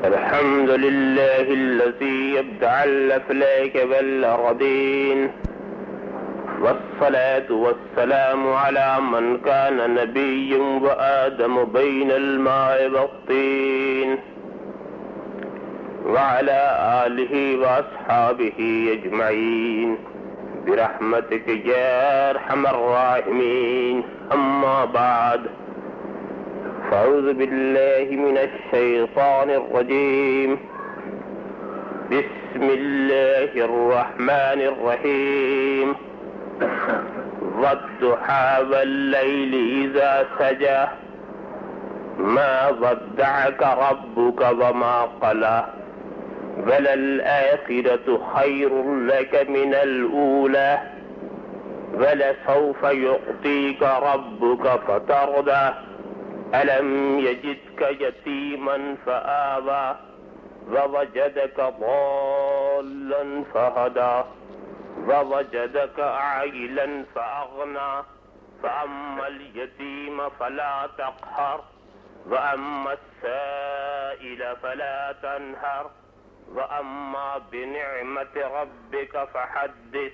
الحمد لله الذي يبدع الأفلاك والأرضين، والصلاة والسلام على من كان نبيا وآدم بين الماء والطين، وعلى آله وأصحابه أجمعين برحمتك يا أرحم الراحمين. أما بعد، فأعوذ بالله من الشيطان الرجيم. بسم الله الرحمن الرحيم. والضحى والليل إذا سجى ما ودعك ربك وما قلى وللآخرة خير لك من الأولى ولسوف يعطيك ربك فترضى ألم يجدك يتيما فآوى ووجدك ضالا فهدى ووجدك عائلا فأغنى فأما اليتيم فلا تقهر وأما السائل فلا تنهر وأما بنعمة ربك فحدث.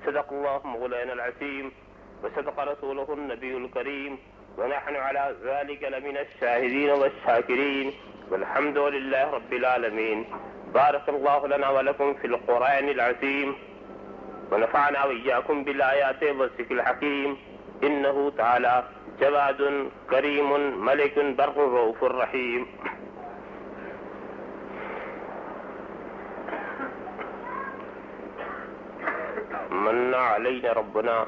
صدق الله مولانا العظيم وصدق رسوله النبي الكريم ونحن على ذلك لمن الشاهدين والشاكرين والحمد لله رب العالمين. بارك الله لنا ولكم في القرآن العظيم ونفعنا وإياكم بالآيات والذكر الحكيم. إنه تعالى جواد كريم ملك بر رؤوف رحيم. من علينا ربنا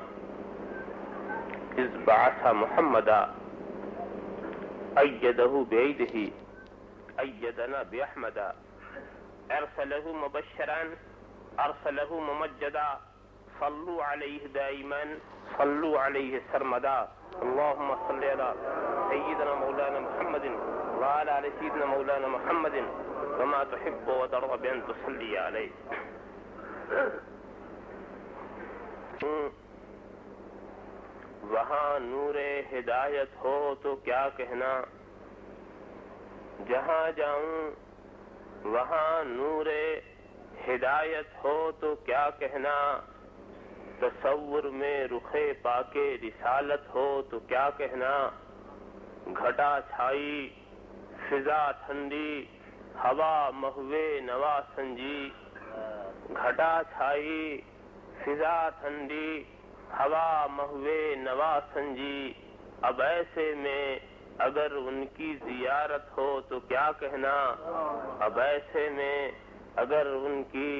إذ بعث محمدا أيده بأيده أيدنا بأحمدا أرسله مبشرا أرسله ممجدا صلوا عليه دائما صلوا عليه سرمدا. اللهم صل على سيدنا مولانا محمد وعلى آل سيدنا مولانا محمد كما تحب وترضى بأن تصلي عليه. وہاں نور ہدایت ہو تو کیا کہنا، جہاں جاؤں وہاں نور ہدایت ہو تو کیا کہنا، تصور میں رخ پاک رسالت ہو تو کیا کہنا، گھٹا چھائی فضا ٹھنڈی ہوا مہوے نوا سنجی، گھٹا چھائی فضا ٹھنڈی ہوا مہوے نوا سنجی، اب ایسے میں اگر ان کی زیارت ہو تو کیا کہنا، اب ایسے میں اگر ان کی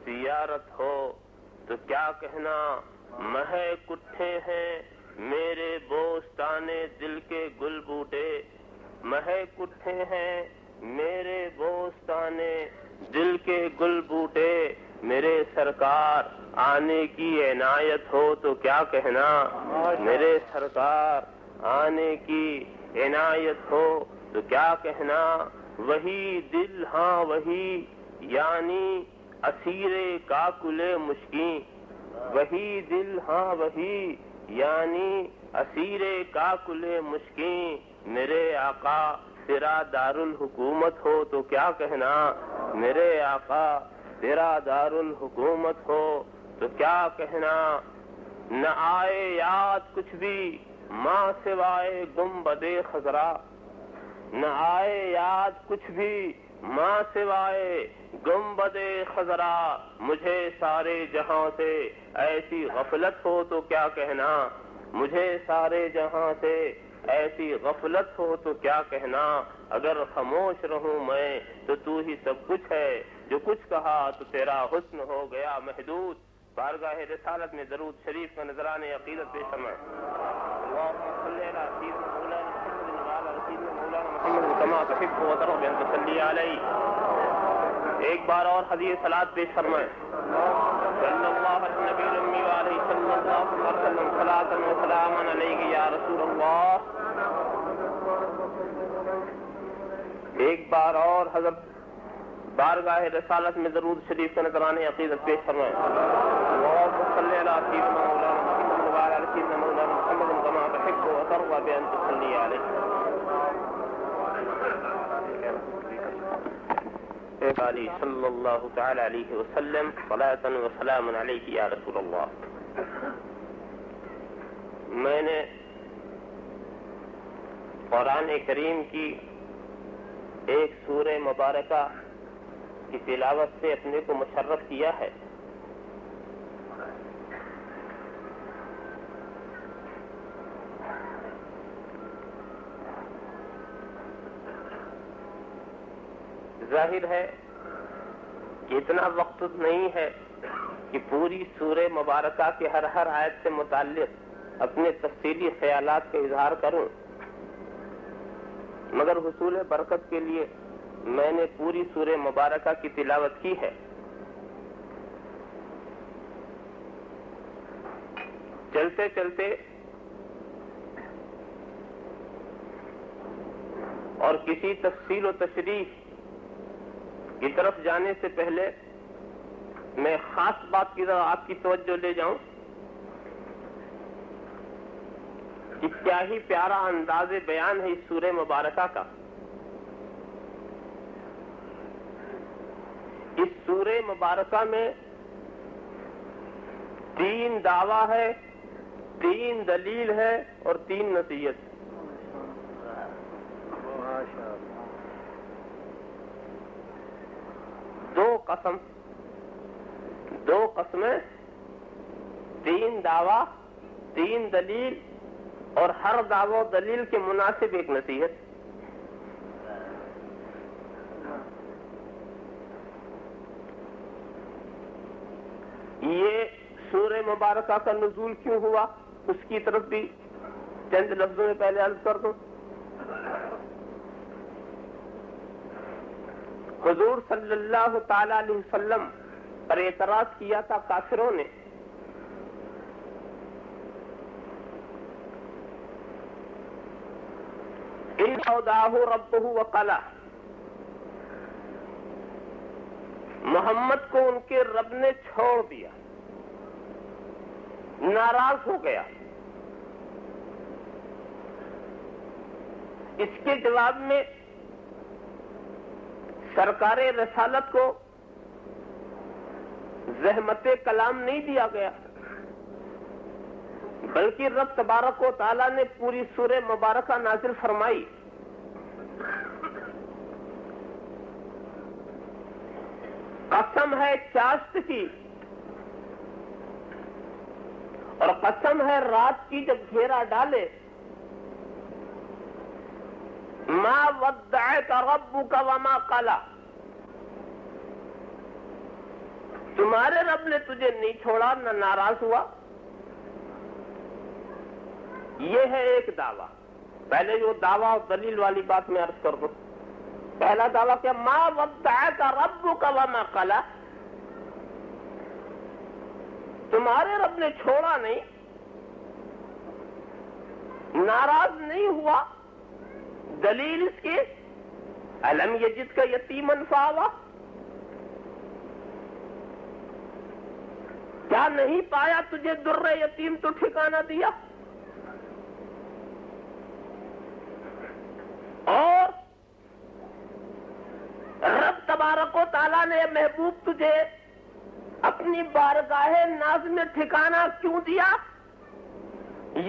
زیارت ہو تو کیا کہنا، مہک اٹھے ہیں میرے بوستانے دل کے گل بوٹے، مہک اٹھے ہیں میرے بوستانے دل کے گل بوٹے، میرے سرکار آنے کی عنایت ہو تو کیا کہنا، میرے سرکار آنے کی عنایت ہو تو کیا کہنا، وہی دل ہاں وہی یعنی اسیر کاکل مشکیں، وہی دل ہاں وہی یعنی اسیر کاکل مشکیں، میرے آقا تیرا دارالحکومت ہو تو کیا کہنا، میرے آقا تیرا دارالحکومت ہو تو کیا کہنا، نہ آئے یاد کچھ بھی ماں سوائے گنبد خضرا، نہ آئے یاد کچھ بھی ماں سوائے گنبد خضرا، مجھے سارے جہاں سے ایسی غفلت ہو تو کیا کہنا، مجھے سارے جہاں سے ایسی غفلت ہو تو کیا کہنا، اگر خاموش رہوں میں تو تو ہی سب کچھ ہے، جو کچھ کہا تو تیرا حسن ہو گیا محدود. بارگاہ رسالت میں درود شریف کا نذران عقیدت پیش فرمائیں. اللهم صل على سيدنا مولانا محمد وعلى سيدنا مولانا محمد كما تحب وترضى ان تصلي عليه. ایک بار اور حدیث صلوات پیش فرمائیں. صلی اللہ علیہ نبی الامی وعلیہ صلی اللہ علیہ وسلم صلاۃ و سلام علیک یا رسول اللہ. ایک بار اور حضرت بارگاہ رسالت میں درود شریف کا نذران عقیدت پیش فرمائیں. اللهم صل على سيدنا مولانا محمد وعلى سيدنا مولانا محمد كما تحب ترضى بأن تصلي عليه علی صلی اللہ تعالی علیہ وسلم صلاۃ و سلام علیک یا رسول اللہ. میں نے قرآن کریم کی ایک سورہ مبارکہ کی تلاوت سے اپنے کو مشرف کیا ہے. ظاہر ہے کہ اتنا وقت نہیں ہے کہ پوری سورہ مبارکہ کے ہر آیت سے متعلق اپنے تفصیلی خیالات کا اظہار کروں، مگر حصول برکت کے لیے میں نے پوری سورہ مبارکہ کی تلاوت کی ہے. چلتے چلتے اور کسی تفصیل و تشریح کی طرف جانے سے پہلے میں خاص بات کی طرف آپ کی توجہ لے جاؤں کہ کیا ہی پیارا انداز بیان ہے اس سورہ مبارکہ کا. اس سورہ مبارکہ میں 3 دعویٰ ہے، 3 دلیل ہے اور 3 نصیحت. دو قسمیں، 3 دعویٰ، 3 دلیل اور ہر دعوی و دلیل کے مناسب ایک نصیحت. یہ سورہ مبارکہ کا نزول کیوں ہوا اس کی طرف بھی چند لفظوں میں پہلے عرض کر دوں. حضور صلی اللہ تعالی علیہ وسلم پر اعتراض کیا تھا کافروں نے. ان اوداہ ربہ وقلا، محمد کو ان کے رب نے چھوڑ دیا، ناراض ہو گیا. اس کے جواب میں سرکار رسالت کو زحمت کلام نہیں دیا گیا، بلکہ رب تبارک و تعالی نے پوری سورہ مبارکہ نازل فرمائی. قسم ہے چاشت کی اور قسم ہے رات کی جب گھیرا ڈالے، ما ودعک ربک وما قلا، تمہارے رب نے تجھے نہیں چھوڑا نہ ناراض ہوا. یہ ہے ایک دعویٰ. پہلے جو دعویٰ اور دلیل والی بات میں عرض کر دوں. پہلا دعویٰ کیا؟ ما ودعک ربک وما قلا، تمہارے رب نے چھوڑا نہیں، ناراض نہیں ہوا. دلیل اس کے الم یجد کا یتیمن فآویٰ، کیا نہیں پایا تجھے در یتیم تو ٹھکانہ دیا. اور رب تبارک و تعالیٰ نے محبوب تجھے اپنی بارگاہ ناز میں ٹھکانہ کیوں دیا؟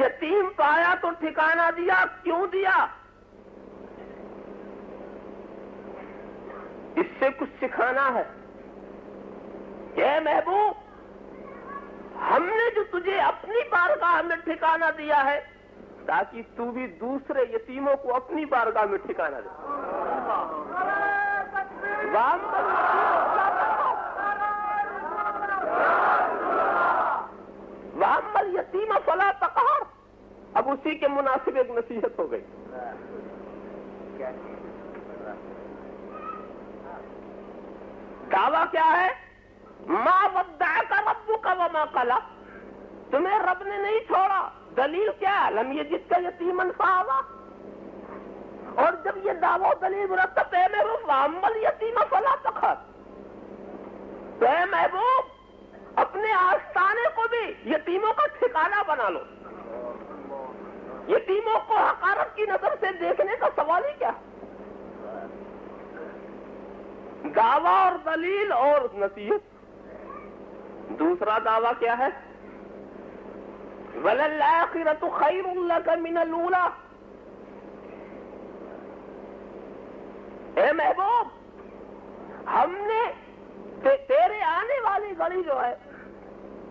یتیم پایا تو ٹھکانہ دیا، کیوں دیا؟ اس سے کچھ سکھانا ہے. اے محبوب، ہم نے جو تجھے اپنی بارگاہ میں ٹھکانہ دیا ہے تاکہ تو بھی دوسرے یتیموں کو اپنی بارگاہ میں ٹھکانہ دے. وَأَمَّا الْيَتِيمَ فَلَا تَقْهَرْ، اب اسی کے مناسب ایک نصیحت ہو گئی. دعویٰ کیا ہے؟ ما ودعک ربک وما قلا، تمہیں رب نے نہیں چھوڑا. دلیل کیا؟ لم یجد کا یتیمن فآویٰ. اور جب یہ دعویٰ دلیل مرتب ہے محبوب، وَأَمَّا الْيَتِيمَ فَلَا تَقْهَرْ، تو اے محبوب اپنے آستانے کو بھی یتیموں کا ٹھکانہ بنا لو. یتیموں کو حقارت کی نظر سے دیکھنے کا سوال ہی کیا؟ دعویٰ اور دلیل اور نصیحت. دوسرا دعویٰ کیا ہے؟ وَلَلْآخِرَةُ خَيْرٌ لَكَ مِنَ الْأُولَىٰ. اے محبوب، ہم نے تیرے آنے والی گھڑی جو ہے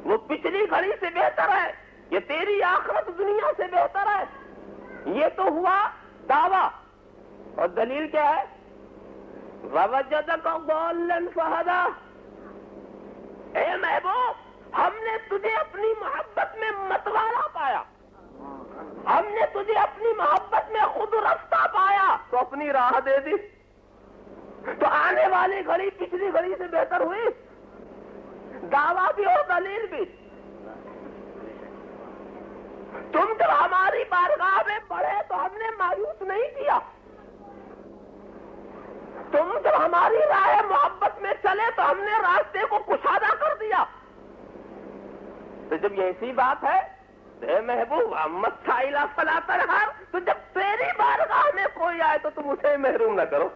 وہ پچھلی گھڑی سے بہتر ہے، یہ تیری آخرت دنیا سے بہتر ہے. یہ تو ہوا دعویٰ. اور دلیل کیا ہے؟ وَوَجَدَكَ ضَالًّا فَهَدَىٰ. اے محبوب، ہم نے تجھے اپنی محبت میں متوالا پایا، ہم نے تجھے اپنی محبت میں خود رفتہ پایا تو اپنی راہ دے دی. تو آنے والی گھڑی پچھلی گھڑی سے بہتر ہوئی. دعویٰ بھی اور دلیل بھی. تم جب ہماری بارگاہ میں پڑھے تو ہم نے مایوس نہیں کیا. تم جب ہماری راہ محبت میں چلے تو ہم نے راستے کو کشادہ کر دیا. تو جب یہ ایسی بات ہے اے محبوب احمد سائلہ فلا تنہر، تو جب تیری بارگاہ میں کوئی آئے تو تم اسے محروم نہ کرو.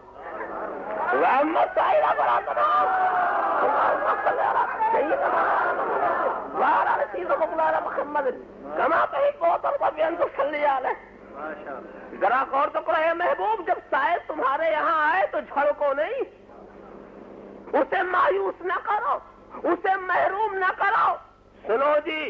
احمد سائلہ فلا تنہر محمد کما کہیں کوتر کو بین تو صلی علیہ. ذرا غور تو کرو اے محبوب، جب سائل تمہارے یہاں آئے تو جھڑکو نہیں، اسے مایوس نہ کرو، اسے محروم نہ کرو. سنو جی،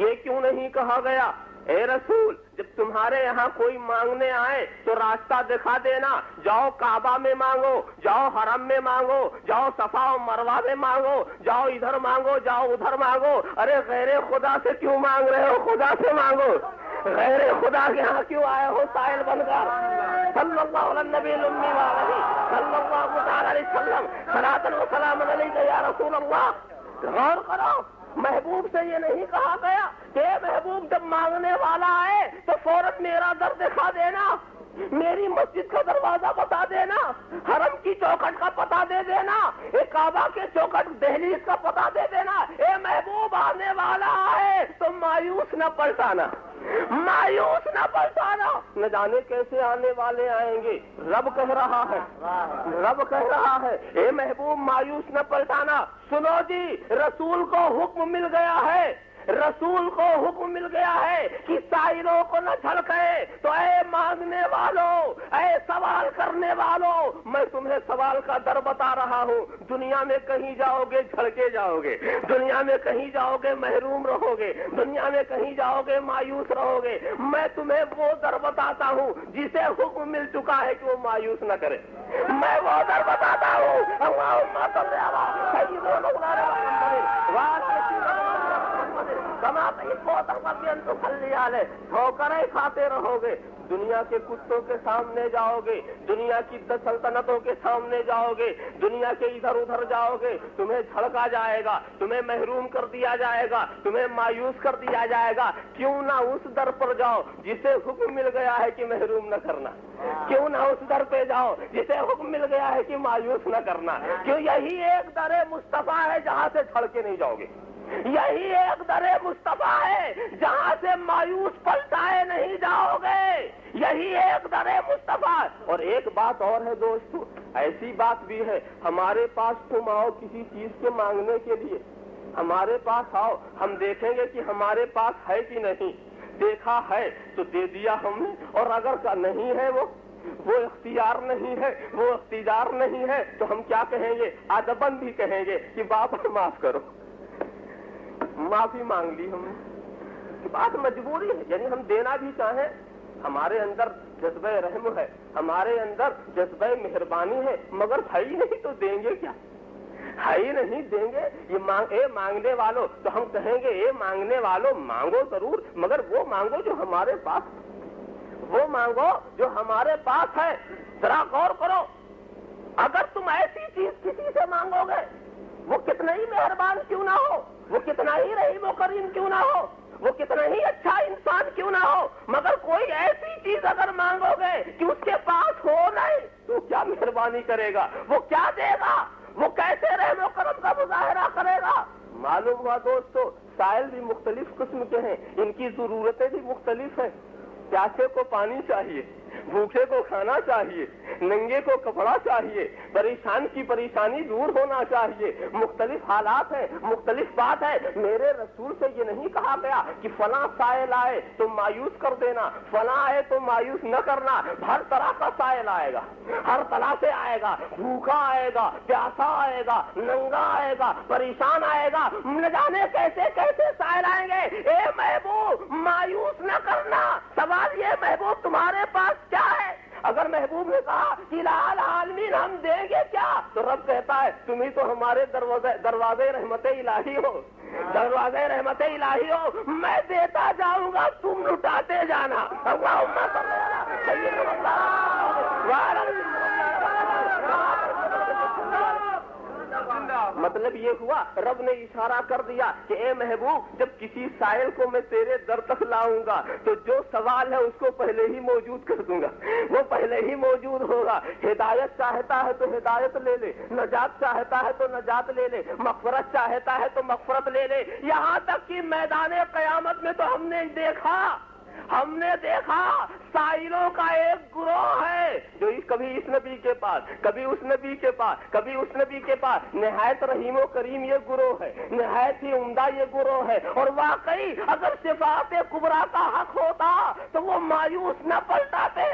یہ کیوں نہیں کہا گیا اے رسول جب تمہارے یہاں کوئی مانگنے آئے تو راستہ دکھا دینا، جاؤ کعبہ میں مانگو، جاؤ حرم میں مانگو، جاؤ صفا و مروہ میں مانگو، جاؤ ادھر مانگو، جاؤ ادھر مانگو. ارے غیر خدا سے کیوں مانگ رہے ہو؟ خدا سے مانگو. غیر خدا کے ہاں کیوں آئے ہو سائل بن کر؟ صلی اللہ علیہ نبی الامی وعلیہ صلی اللہ علیہ وسلم صلاۃ و سلام علیک یا رسول اللہ. غور کرو، محبوب سے یہ نہیں کہا گیا کہ محبوب جب مانگنے والا آئے تو فوراً میرا در دکھا دینا، میری مسجد کا دروازہ بتا دینا، حرم کی چوکھٹ کا پتہ دے دینا، ایک کعبہ کے چوکھٹ دہلیز کا پتہ دے دینا. اے محبوب آنے والا آئے تو مایوس نہ پلٹانا، مایوس نہ پلٹانا. نہ جانے کیسے آنے والے آئیں گے. رب کہہ رہا ہے، رب کہہ رہا ہے اے محبوب مایوس نہ پلٹانا. سنو جی، رسول کو حکم مل گیا ہے، رسول کو حکم مل گیا ہے کہ سائلوں کو نہ جھڑکے. تو اے مانگنے والوں، اے سوال کرنے والوں، میں تمہیں سوال کا در بتا رہا ہوں. دنیا میں کہیں جاؤ گے جھڑکے جاؤ گے، دنیا میں کہیں جاؤ گے محروم رہو گے، دنیا میں کہیں جاؤ گے مایوس رہو گے. میں تمہیں وہ در بتاتا ہوں جسے حکم مل چکا ہے کہ وہ مایوس نہ کرے. میں وہ در بتاتا ہوں. اللہم صلی علی سیدنا مولانا محمد وعلی ٹھوکریں کھاتے رہو گے، دنیا کے کتوں کے سامنے جاؤ گے، دنیا کی سلطنتوں کے سامنے جاؤ گے، دنیا کے ادھر ادھر جاؤ گے، تمہیں جھڑکا جائے گا، تمہیں محروم کر دیا جائے گا، تمہیں مایوس کر دیا جائے گا. کیوں نہ اس در پر جاؤ جسے حکم مل گیا ہے کہ محروم نہ کرنا؟ کیوں نہ اس در پہ جاؤ جسے حکم مل گیا ہے کہ مایوس نہ کرنا؟ کیوں یہی ایک در مصطفیٰ ہے جہاں سے جھڑکے نہیں جاؤ گے، یہی ایک در مصطفیٰ ہے جہاں سے مایوس پلٹائے نہیں جاؤ گے، یہی ایک در مصطفیٰ. اور ایک بات اور ہے دوستو، ایسی بات بھی ہے، ہمارے پاس تم آؤ کسی چیز کے مانگنے کے لیے، ہمارے پاس آؤ، ہم دیکھیں گے کہ ہمارے پاس ہے کہ نہیں. دیکھا ہے تو دے دیا ہم نے، اور اگر کا نہیں ہے وہ اختیار نہیں ہے، وہ اختیار نہیں ہے، تو ہم کیا کہیں گے؟ ادباً بھی کہیں گے کہ بابا معاف کرو، معافی مانگ لی ہم نے. بات مجبوری ہے، یعنی ہم دینا بھی چاہیں، ہمارے اندر جذبہ رحم ہے، ہمارے اندر جذبہ مہربانی ہے، مگر ہے ہی نہیں تو دیں گے کیا؟ ہے ہی نہیں دیں گے. یہ اے مانگنے والوں، تو ہم کہیں گے اے مانگنے والوں مانگو ضرور، مگر وہ مانگو جو ہمارے پاس، وہ مانگو جو ہمارے پاس ہے. ذرا غور کرو، اگر تم ایسی چیز کسی سے مانگو گے، وہ کتنا ہی مہربان کیوں نہ ہو، وہ کتنا ہی رحیم و کریم کیوں نہ ہو، وہ کتنا ہی اچھا انسان کیوں نہ ہو، مگر کوئی ایسی چیز اگر مانگو گے کہ اس کے پاس ہو نہیں، تو کیا مہربانی کرے گا؟ وہ کیا دے گا؟ وہ کیسے رحم و کرم کا مظاہرہ کرے گا؟ معلوم ہوا دوستو سائل بھی مختلف قسم کے ہیں، ان کی ضرورتیں بھی مختلف ہیں. پیاسے کو پانی چاہیے، بھوکے کو کھانا چاہیے، ننگے کو کپڑا چاہیے، پریشان کی پریشانی دور ہونا چاہیے. مختلف حالات ہیں، مختلف بات ہے. میرے رسول سے یہ نہیں کہا گیا کہ فلاں سائل آئے تو مایوس کر دینا، فلاں آئے تو مایوس نہ کرنا. ہر طرح کا سائل آئے گا، ہر طرح سے آئے گا. بھوکا آئے گا، پیاسا آئے گا، ننگا آئے گا، پریشان آئے گا. نہ جانے کیسے کیسے سائل آئیں گے. اے محبوب مایوس نہ کرنا. سوال یہ محبوب تمہارے پاس کیا ہے؟ اگر محبوب نے کہا کہ العالمین ہم دیں گے کیا، تو رب کہتا ہے تم ہی تو ہمارے دروازے رحمت الہی ہو، دروازے رحمت الہی ہو. میں دیتا جاؤں گا، تم لٹاتے جانا. اللہم صلی علی سیدنا مطلب یہ ہوا رب نے اشارہ کر دیا کہ اے محبوب جب کسی سائل کو میں تیرے در تک لاؤں گا تو جو سوال ہے اس کو پہلے ہی موجود کر دوں گا، وہ پہلے ہی موجود ہوگا. ہدایت چاہتا ہے تو ہدایت لے لے، نجات چاہتا ہے تو نجات لے لے، مغفرت چاہتا ہے تو مغفرت لے لے. یہاں تک کہ میدان قیامت میں تو ہم نے دیکھا سائلوں کا ایک گروہ ہے جو کبھی اس نبی کے پاس، کبھی اس نبی کے پاس، کبھی اس نبی کے پاس. نہایت رحیم و کریم یہ گروہ ہے، نہایت ہی عمدہ یہ گروہ ہے. اور واقعی اگر صفات کبریٰ کا حق ہوتا تو وہ مایوس نہ پلٹاتے،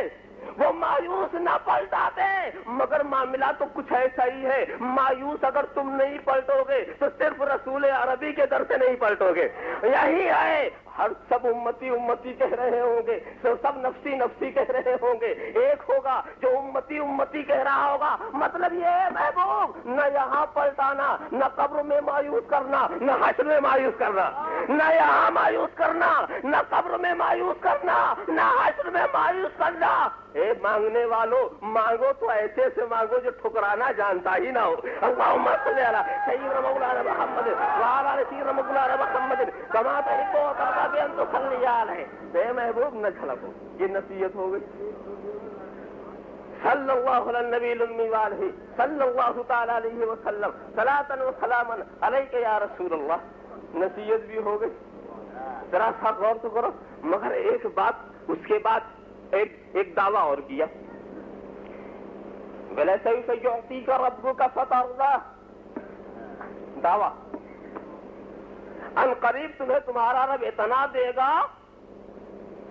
وہ مایوس نہ پلٹاتے. مگر معاملہ تو کچھ ایسا ہی ہے، مایوس اگر تم نہیں پلٹو گے تو صرف رسول عربی کے در سے نہیں پلٹو گے. یہی ہے ہر سب امتی امتی کہہ رہے ہوں گے، سب نفسی نفسی کہہ رہے ہوں گے. ایک ہوگا جو امتی امتی کہہ رہا ہوگا. مطلب یہ ہے محبوب نہ یہاں پلٹانا، نہ قبر میں مایوس کرنا، نہ حشر میں مایوس کرنا. نہ یہاں مایوس کرنا، نہ قبر میں مایوس کرنا، نہ حشر میں مایوس کرنا. اے مانگنے والوں مانگو تو ایسے سے مانگو جو ٹھکرانا جانتا ہی نہ ہو. اللہم صلی علی سیدنا مولانا محمد وعلی آل سیدنا مولانا محمد کما تحب و ترضی بان تصلی علیہ. اے محبوب نہ جھلکو. یہ نصیحت ہو گئی. صلی اللہ علی النبی الامی وآلہ صلی اللہ تعالی علیہ وسلم صلاۃ و سلاما علیک یا رسول اللہ. نصیحت بھی ہو گئی. ذرا سا غور تو کرو. مگر ایک بات اس کے بعد ایک دعویٰ اور کیا. وَلَسَوْفَ يُعْطِيكَ رَبُّكَ فَتَرْضَىٰ. دعویٰ ان قریب تمہیں تمہارا رب اتنا دے گا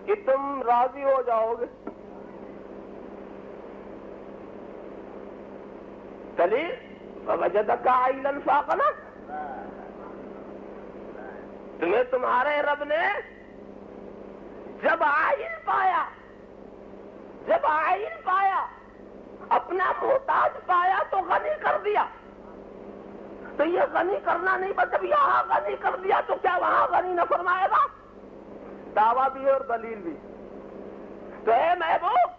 کہ تم راضی ہو جاؤ گے. دلیل وَوَجَدَكَ عَائِلًا فَأَغْنَىٰ. تمہیں تمہارے رب نے جب عائل پایا اپنا محتاج پایا تو غنی کر دیا. تو یہ غنی کرنا نہیں بس جب یہاں غنی کر دیا تو کیا وہاں غنی نہ فرمائے گا؟ دعویٰ بھی اور دلیل بھی. تو اے محبوب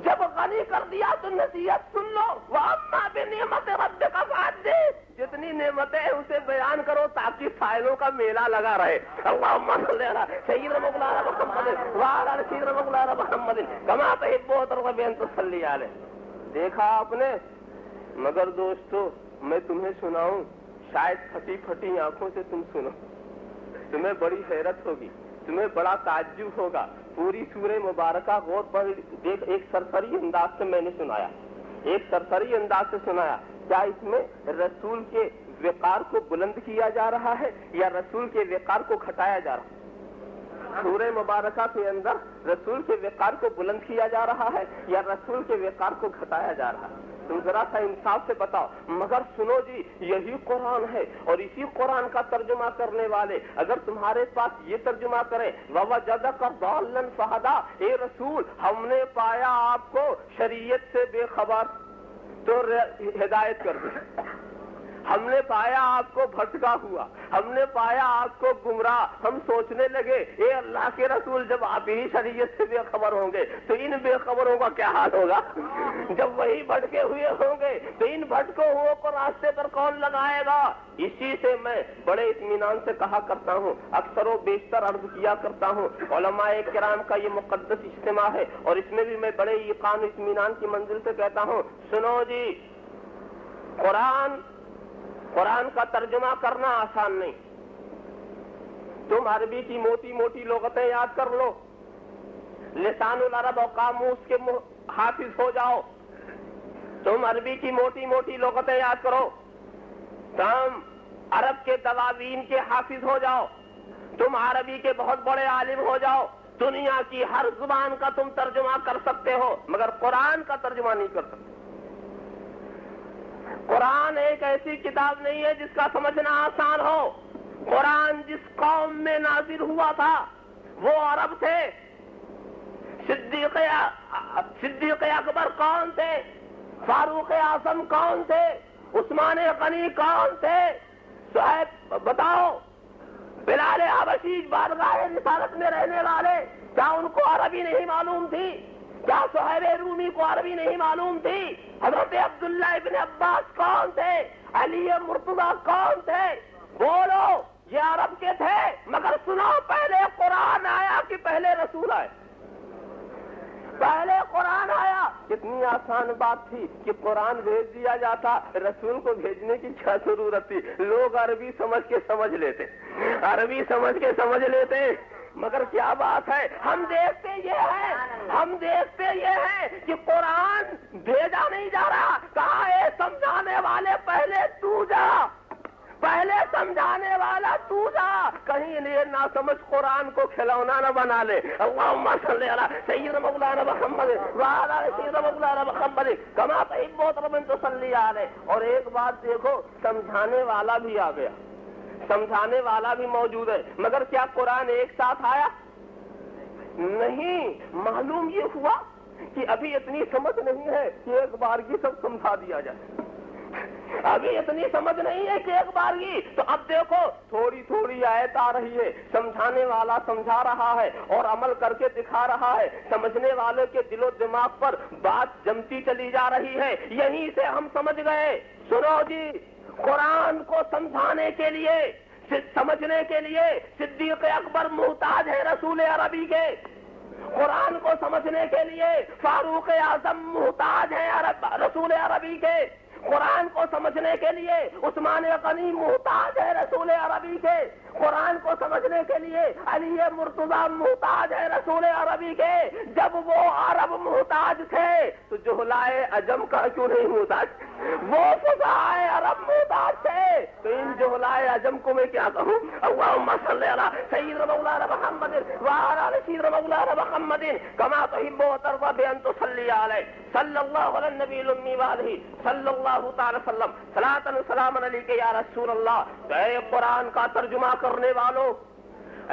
جب غنی کر دیا تو نصیحت سن لو. وَأَمَّا بِنِعْمَتِ رَبِّكَ فَحَدِّثْ. جتنی نعمتیں ہیں اسے بیان کرو تاکہ سائلوں کا میلہ لگا رہے. اللہم صلی علی سیدنا مولانا محمد وعلی آل سیدنا مولانا محمد کما تحب و ترضی بان تصلی علیہ. دیکھا آپ نے. مگر دوستو میں تمہیں سناؤں، شاید پھٹی پھٹی آنکھوں سے تم سنو، تمہیں بڑی حیرت ہوگی، تمہیں بڑا تعجب ہوگا. پوری سورہ مبارکہ غور پر دیکھ. ایک سرسری انداز سے میں نے سنایا، ایک سرسری انداز سے سنایا. کیا اس میں رسول کے وقار کو بلند کیا جا رہا ہے یا رسول کے وقار کو گھٹایا جا رہا ہے؟ سورہ مبارکہ کے اندر رسول کے وقار کو بلند کیا جا رہا ہے یا رسول کے وقار کو گھٹایا جا رہا ہے؟ تم ذرا سا انصاف سے بتاؤ. مگر سنو جی، یہی قرآن ہے اور اسی قرآن کا ترجمہ کرنے والے اگر تمہارے پاس یہ ترجمہ کریں وَوَجَدَكَ ضَالًّا فَهَدَىٰ. اے رسول ہم نے پایا آپ کو شریعت سے بے خبر تو ہدایت کر دی. ہم نے پایا آپ کو بھٹکا ہوا، ہم نے پایا آپ کو گمراہ. ہم سوچنے لگے اے اللہ کے رسول جب آپ ہی شریعت سے بے خبر ہوں گے تو ان بے خبروں کا کیا حال ہوگا؟ جب وہی بھٹکے ہوئے ہوں گے تو ان بھٹکے ہوئے کو راستے پر کون لگائے گا؟ اسی سے میں بڑے اطمینان سے کہا کرتا ہوں، اکثر و بیشتر عرض کیا کرتا ہوں، علماء کرام کا یہ مقدس اجتماع ہے اور اس میں بھی میں بڑے یقین اطمینان کی منزل سے کہتا ہوں، سنو جی، قرآن قرآن کا ترجمہ کرنا آسان نہیں. تم عربی کی موٹی موٹی لغتیں یاد کر لو, لسان العرب اور قاموس کے حافظ ہو جاؤ. تم عربی کی موٹی موٹی لغتیں یاد کرو, تم عرب کے دواوین کے حافظ ہو جاؤ, تم عربی کے بہت بڑے عالم ہو جاؤ, دنیا کی ہر زبان کا تم ترجمہ کر سکتے ہو, مگر قرآن کا ترجمہ نہیں کر سکتے. قرآن ایک ایسی کتاب نہیں ہے جس کا سمجھنا آسان ہو. قرآن جس قوم میں نازل ہوا تھا وہ عرب تھے. صدیق اکبر کون تھے؟ فاروق اعظم کون تھے؟ عثمان غنی کون تھے؟ صاحب بتاؤ, بلال حبشی بارگاہ رسالت میں رہنے والے, کیا ان کو عربی نہیں معلوم تھی؟ کیا صہیب رومی کو عربی نہیں معلوم تھی؟ حضرت عبداللہ ابن عباس کون تھے؟ علی مرتضیٰ کون تھے؟ بولو, یہ عرب کے تھے. مگر سنو, پہلے قرآن آیا کہ پہلے رسول آئے؟ پہلے قرآن آیا. کتنی آسان بات تھی کہ قرآن بھیج دیا جاتا, رسول کو بھیجنے کی کیا ضرورت تھی؟ لوگ عربی سمجھ کے سمجھ لیتے, عربی سمجھ کے سمجھ لیتے. مگر کیا بات ہے, ہم دیکھتے یہ ہے کہ قرآن بھیجا نہیں جا رہا. کہا اے سمجھانے والے پہلے تو جا, پہلے سمجھانے والا تو جا, کہیں یہ نہ سمجھ قرآن کو کھلونا نہ بنا لے. اللہم صلی علی سیدنا مولانا محمد وعلی آل سیدنا مولانا محمد کما تحب ربنا تصلی علیہ. اور ایک بات دیکھو, سمجھانے والا بھی آ گیا, سمجھانے والا بھی موجود ہے. مگر کیا قرآن ایک ساتھ آیا؟ نہیں. معلوم یہ ہوا کہ ابھی اتنی سمجھ نہیں ہے کہ ایک بار کی سب سمجھا دیا جائے. ابھی اتنی سمجھ نہیں ہے کہ ایک بار کی. تو اب دیکھو, تھوڑی تھوڑی آیت آ رہی ہے, سمجھانے والا سمجھا رہا ہے اور عمل کر کے دکھا رہا ہے. سمجھنے والے کے دل و دماغ پر بات جمتی چلی جا رہی ہے. یہیں سے ہم سمجھ گئے. سنو جی, قرآن کو سمجھانے کے لیے, سمجھنے کے لیے صدیق اکبر محتاج ہے رسول عربی کے. قرآن کو سمجھنے کے لیے فاروق اعظم محتاج ہے رسول عربی کے. قرآن کو سمجھنے کے لیے عثمان غنی محتاج ہے رسول عربی کے. قرآن کو سمجھنے کے لیے علی مرتضیٰ محتاج ہے رسول عربی کے. جب وہ عرب محتاج تھے تو جہلائے عجم کا کیوں نہیں محتاج؟ وہ فصاحائے عرب محتاج تھے, تو ان جہلائے عجم کو میں کیا کہوں؟ اللہم صلی علی سیدنا مولانا محمد وعلی آل سیدنا مولانا محمد کما تحب وترضى بأن تصلی علیہ صلی اللہ علی النبی الامی وآلہ صلی اللہ تعالی وسلم صلاۃ و سلام علیک یا رسول اللہ. اے قرآن کا ترجمہ کرنے والوں,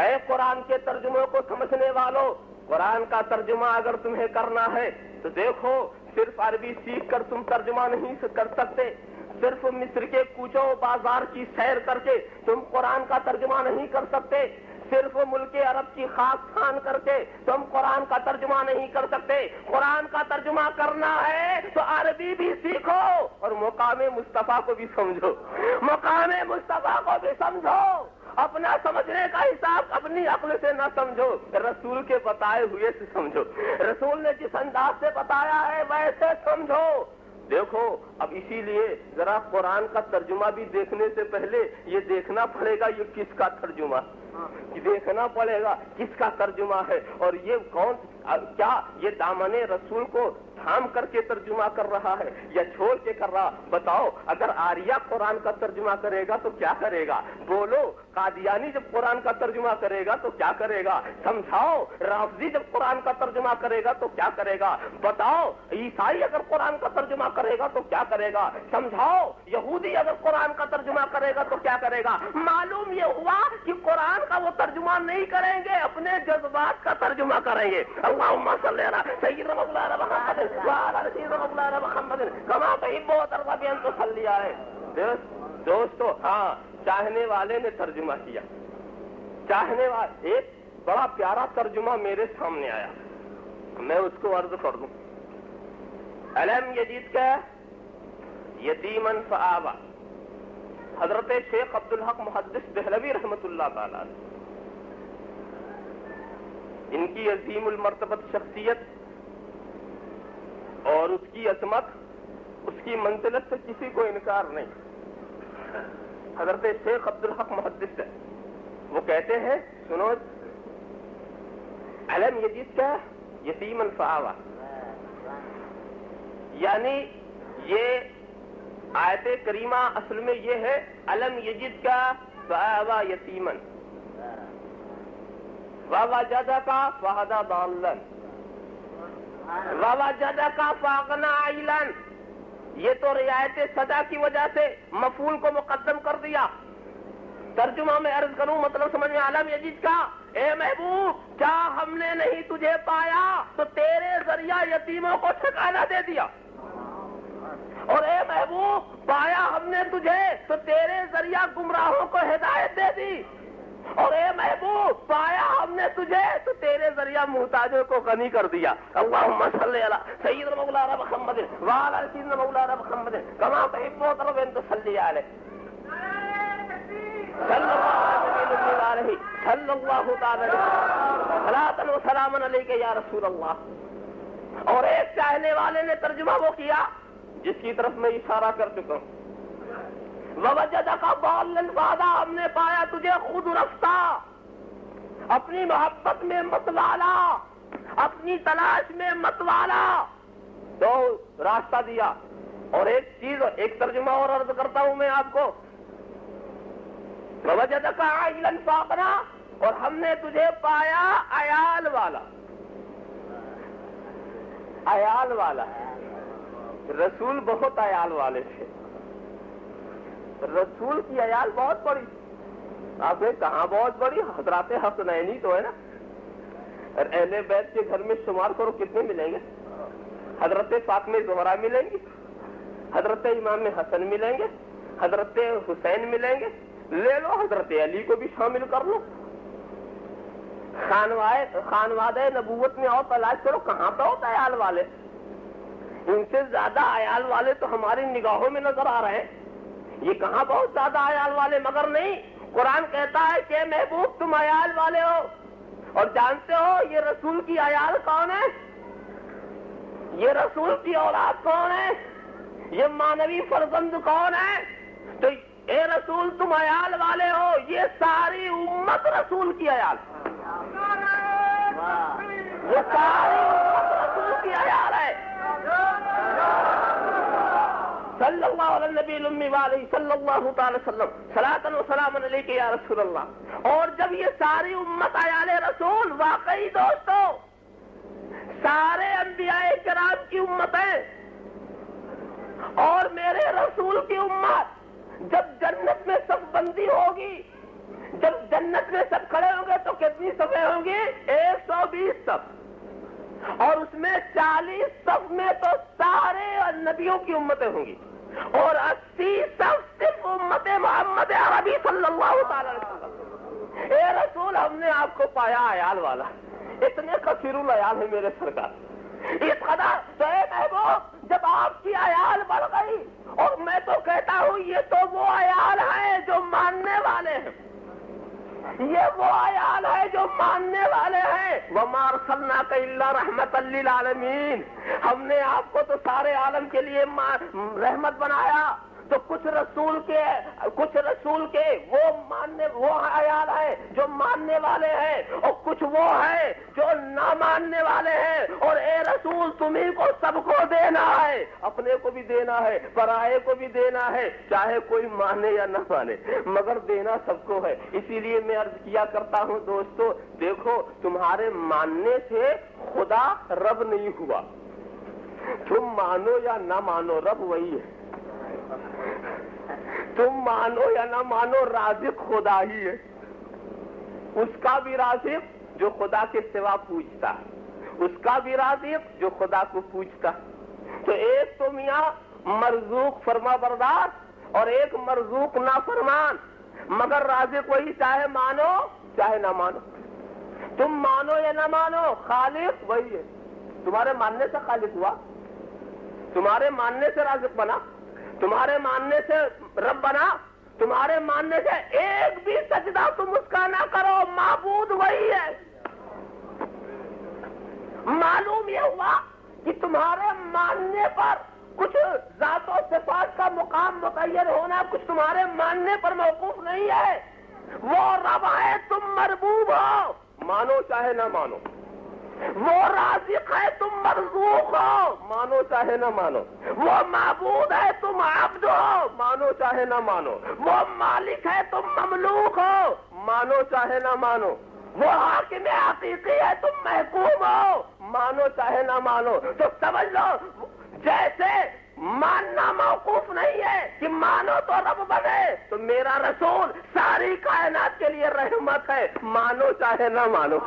اے قرآن کے ترجموں کو سمجھنے والوں, قرآن کا ترجمہ اگر تمہیں کرنا ہے تو دیکھو, صرف عربی سیکھ کر تم ترجمہ نہیں کر سکتے. صرف مصر کے کوچوں بازار کی سیر کر کے تم قرآن کا ترجمہ نہیں کر سکتے. صرف ملک عرب کی خاص خان کر کے تم قرآن کا ترجمہ نہیں کر سکتے. قرآن کا ترجمہ کرنا ہے تو عربی بھی سیکھو اور مقام مصطفیٰ کو بھی سمجھو, مقام مصطفیٰ کو بھی سمجھو. اپنا سمجھنے کا حساب اپنی عقل سے نہ سمجھو, رسول کے بتائے ہوئے سے سمجھو. رسول نے جس انداز سے بتایا ہے ویسے سمجھو. دیکھو, اب اسی لیے ذرا قرآن کا ترجمہ بھی دیکھنے سے پہلے یہ دیکھنا پڑے گا یہ کس کا ترجمہ, دیکھنا پڑے گا کس کا ترجمہ ہے, اور یہ کون, کیا یہ دامن رسول کو تھام کر کے ترجمہ کر رہا ہے یا چھوڑ کے کر رہا؟ بتاؤ, اگر آریہ قرآن کا ترجمہ کرے گا تو کیا کرے گا؟ بولو, قادیانی جب قرآن کا ترجمہ کرے گا تو کیا کرے گا؟ سمجھاؤ. رافضی جب قرآن کا ترجمہ کرے گا تو کیا کرے گا؟ بتاؤ. عیسائی اگر قرآن کا ترجمہ کرے گا تو کیا کرے گا؟ سمجھاؤ. یہودی اگر قرآن کا ترجمہ کرے گا تو کیا کرے گا؟ معلوم یہ ہوا کہ قرآن کا وہ ترجمہ نہیں کریں گے, اپنے جذبات کا ترجمہ کریں گے. اللہم صلی علی سیدنا مولانا محمد وعلی آل سیدنا مولانا محمد کما تحب وترضى بأن تصلی علیہ. دوستو, ہاں, چاہنے والے نے ترجمہ کیا, چاہنے والے. ایک بڑا پیارا ترجمہ میرے سامنے آیا, میں اس کو عرض کر دوں. الم یجد کا یتیمن فآویٰ, حضرت شیخ عبدالحق محدث دہلوی رحمۃ اللہ تعالی, ان کی عظیم المرتبت شخصیت اور اس کی عظمت, اس کی منزلت سے کسی کو انکار نہیں. حضرت شیخ عبدالحق محدث ہے، وہ کہتے ہیں سنو، علم یجد کا یتیمن فآوا، یعنی یہ آیت کریمہ اصل میں یہ ہے علم یجد کا فآوا یتیمن ووجدک فہدی ضالا ووجدک فاغنی عیلا، یہ تو رعایت صدا کی وجہ سے مفعول کو مقدم کر دیا۔ ترجمہ میں عرض کروں، مطلب سمجھ میں علم یجد کا، اے محبوب کیا ہم نے نہیں تجھے پایا تو تیرے ذریعہ یتیموں کو ٹھکانہ دے دیا، اور اے محبوب پایا ہم نے تجھے تو تیرے ذریعہ گمراہوں کو ہدایت دے دی، اور اے محبوب پایا ہم نے تجھے تو تیرے ذریعہ محتاجوں کو غنی کر دیا۔ اللہم صلی علی سیدنا مولانا محمد وعلی سیدنا مولانا محمد کما تحب و ترضى ان تصلی علیہ صلی اللہ علیہ صلی اللہ تعالی صلاۃ و سلام علیک یا رسول اللہ۔ اور ایک چاہنے والے نے ترجمہ وہ کیا جس کی طرف میں اشارہ کر چکا ہوں، ووجدک ضالا فہدی، ہم نے پایا تجھے خود رفتہ، اپنی محبت میں مت والا، اپنی تلاش میں مت والا، تو راستہ دیا۔ اور ایک چیز، ایک ترجمہ اور عرض کرتا ہوں میں آپ کو، ووجدک عائلا فاغنی، اور ہم نے تجھے پایا عیال والا، عیال والا۔ رسول بہت عیال والے تھے، رسول کی عیال بہت بڑی، آپ نے کہاں بہت بڑی؟ حضرات حسنینی تو ہے نا، اور اہل بیت کے گھر میں شمار کرو کتنے ملیں گے؟ حضرت فاطمہ زہرا ملیں گی، حضرت امام حسن ملیں گے، حضرت حسین ملیں گے، لے لو حضرت علی کو بھی شامل کر لو، خانوادہ نبوت میں اور تلاش کرو کہاں پہ ہوتا ہے عیال والے؟ ان سے زیادہ عیال والے تو ہماری نگاہوں میں نظر آ رہے ہیں، یہ کہاں بہت زیادہ عیال والے، مگر نہیں، قرآن کہتا ہے کہ محبوب تم عیال والے ہو، اور جانتے ہو یہ رسول کی عیال کون ہے؟ یہ رسول کی اولاد کون ہے؟ یہ مانوی فرزند کون ہے؟ تو اے رسول تم عیال والے ہو، یہ ساری امت رسول کی عیال، یہ ساری امت رسول کی عیال ہے۔ صلی اللہ علیہ نبی الامی وعلیہ صلی اللہ تعالی وسلم صلاۃ و سلام علیک یا رسول اللہ۔ اور جب یہ ساری امت عیال رسول، واقعی دوستو سارے انبیاء کرام کی امت ہے، اور میرے رسول کی امت جب جنت میں صف بندی ہوگی، جب جنت میں سب کھڑے ہوں گے تو کتنی صفیں ہوں گی؟ 120 صف، اور اس میں 40 صف میں تو سارے نبیوں کی امتیں ہوں گی، اور 80 صف صرف امت محمد عربی صلی اللہ تعالی علیہ وسلم۔ اے رسول ہم نے آپ کو پایا عیال والا، اتنے کثیر العیال ہے میرے سرکار، اس قدر تو اے محبوب جب آپ کی عیال بڑھ گئی، اور میں تو کہتا ہوں یہ تو وہ عیال ہیں جو ماننے والے ہیں، یہ وہ عیال ہے جو ماننے والے ہیں۔ وَمَا أَرْسَلْنَاكَ إِلَّا رَحْمَةً لِّلْعَالَمِينَ، ہم نے آپ کو تو سارے عالم کے لیے رحمت بنایا۔ تو کچھ رسول کے وہ عیال ہیں جو ماننے والے ہیں، اور کچھ وہ ہیں جو نہ ماننے والے ہیں، اور اے رسول تمہیں کو سب کو دینا ہے، اپنے کو بھی دینا ہے، پرائے کو بھی دینا ہے، چاہے کوئی مانے یا نہ مانے، مگر دینا سب کو ہے۔ اسی لیے میں عرض کیا کرتا ہوں دوستو، دیکھو تمہارے ماننے سے خدا رب نہیں ہوا، تم مانو یا نہ مانو رب وہی ہے، تم مانو یا نہ مانو رازق خدا ہی ہے، اس کا بھی رازق جو خدا کے سوا پوچھتا، اس کا بھی رازق جو خدا کو پوچھتا۔ تو ایک تو میاں مرزوق فرما بردار، اور ایک مرزوق نافرمان، مگر رازق وہی، چاہے مانو چاہے نہ مانو، تم مانو یا نہ مانو خالق وہی ہے۔ تمہارے ماننے سے خالق ہوا، تمہارے ماننے سے رازق بنا، تمہارے ماننے سے رب بنا، تمہارے ماننے سے ایک بھی سجدہ تم اس کا نہ کرو، معبود وہی ہے۔ معلوم یہ ہوا کہ تمہارے ماننے پر کچھ ذات و صفات کا مقام متعین ہونا کچھ تمہارے ماننے پر موقوف نہیں ہے. وہ رب ہے تم مربوب ہو، مانو چاہے نہ مانو. وہ رازق ہے تم مرزوق ہو، مانو چاہے نہ مانو. وہ معبود ہے تم عبد ہو، مانو چاہے نہ مانو. وہ مالک ہے تم مملوک ہو، مانو چاہے نہ مانو. وہ حاکم حقیقی ہے تم محکوم ہو، مانو چاہے نہ مانو. تو سمجھ لو جیسے ماننا موقوف نہیں ہے کہ مانو تو رب بنے، تو میرا رسول ساری کائنات کے لیے رحمت ہے، مانو چاہے نہ مانو.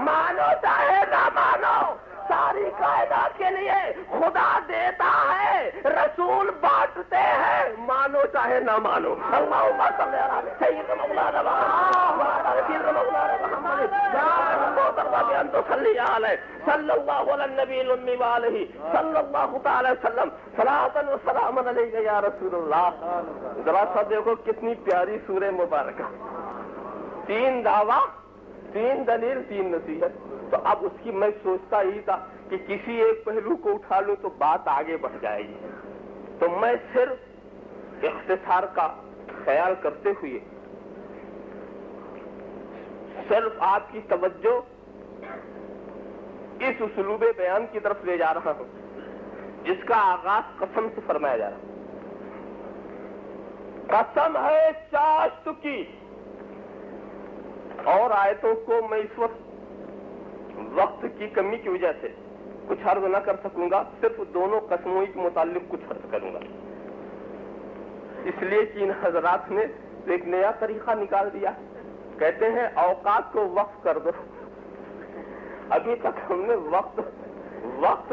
مانو چاہے نہ مانو، ساری کائنات کے لیے خدا دیتا ہے، رسول بانٹتے ہیں، مانو چاہے نہ مانو. اللہم صلی علی سیدنا مولانا محمد صلی اللہ علی النبی الامی وآلہ صلی اللہ تعالی وسلم صلاۃ و سلام علیک یا رسول اللہ. ذرا سا دیکھو کتنی پیاری سورہ مبارکہ، 3 دعویٰ، 3 دلیل، 3 نصیحت. تو اب اس کی میں سوچتا ہی تھا کہ کسی ایک پہلو کو اٹھا لوں تو بات آگے بڑھ جائے گی، تو میں صرف اختصار کا خیال کرتے ہوئے صرف آپ کی توجہ اس اسلوب بیان کی طرف لے جا رہا ہوں جس کا آغاز قسم سے فرمایا جا رہا ہے. قسم ہے چاشت کی. اور آیتوں کو میں اس وقت کی کمی کی وجہ سے کچھ عرض نہ کر سکوں گا، صرف دونوں قسموں کے متعلق کچھ عرض کروں گا، اس لیے کہ ان حضرات نے ایک نیا طریقہ نکال دیا. کہتے ہیں اوقات کو وقف کر دو. ابھی تک ہم نے وقت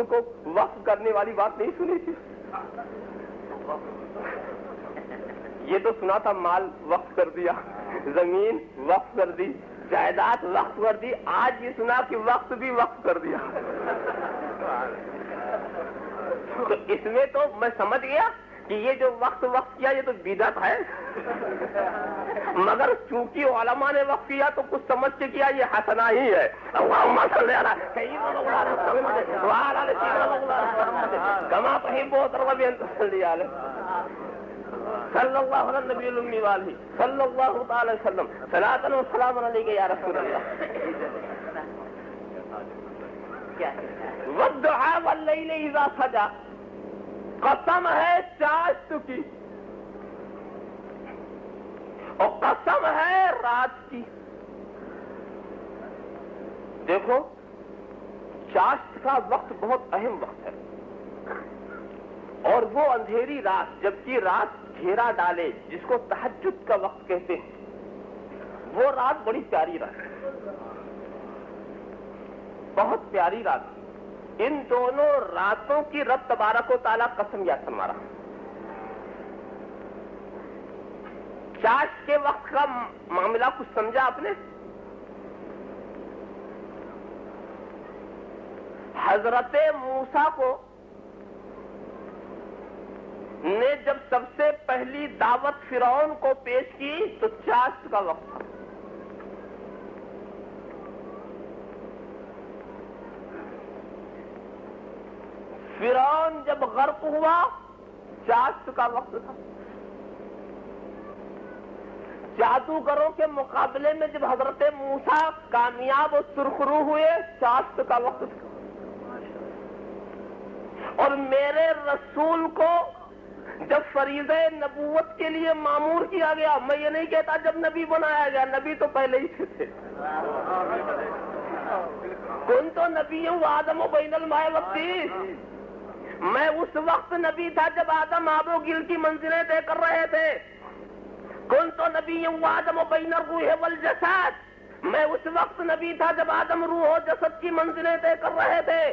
کو وقف کرنے والی بات نہیں سنی تھی. یہ تو سنا تھا مال وقف کر دیا، زمین وقف کر دی، جائیداد وقف کر دی. آج یہ سنا کہ وقت بھی وقف کر دیا. تو اس میں تو میں سمجھ گیا کہ یہ جو وقت کیا یہ تو بدعت ہے، مگر چونکہ علماء نے وقف کیا تو کچھ سمجھ کے کیا، یہ حسنہ ہی ہے. اللہم صلی علی سیدنا مولانا محمد وعلی سیدنا مولانا محمد کما تحب وترضى ان تصلی علیہ صلی اللہ علیہ النبی الامی وآلہ صلی اللہ تعالی وسلم صلاۃ و سلام علیک یا رسول اللہ. والدعاء واللیل اذا سجا، قسم ہے چاشت کی اور قسم ہے رات کی. دیکھو چاشت کا وقت بہت اہم وقت ہے، اور وہ اندھیری رات جبکہ رات گھیرا ڈالے جس کو تہجد کا وقت کہتے ہیں، وہ رات بڑی پیاری رات ہے، بہت پیاری رات. ان دونوں راتوں کی رب تبارک و تعالیٰ قسم یاد فرما رہا. چاشت کے وقت کا معاملہ کچھ سمجھا آپ نے؟ حضرت موسیٰ کو نے جب سب سے پہلی دعوت فرعون کو پیش کی تو چاشت کا وقت تھا. فرعون جب غرق ہوا چاشت کا وقت تھا. جادوگروں کے مقابلے میں جب حضرت موسیٰ کامیاب و سرخرو ہوئے چاشت کا وقت تھا. اور میرے رسول کو جب فریضہ نبوت کے لیے مامور کیا گیا، میں یہ نہیں کہتا جب نبی بنایا گیا، نبی تو پہلے ہی تھے. کن تو نبی ہوں آدم و بین الماء والطین، میں اس وقت نبی تھا جب آدم آب و گل کی منزلیں طے کر رہے تھے. کن تو نبی ہوں آدم و بین الروح والجسد، میں اس وقت نبی تھا جب آدم روح و جسد کی منزلیں طے کر رہے تھے.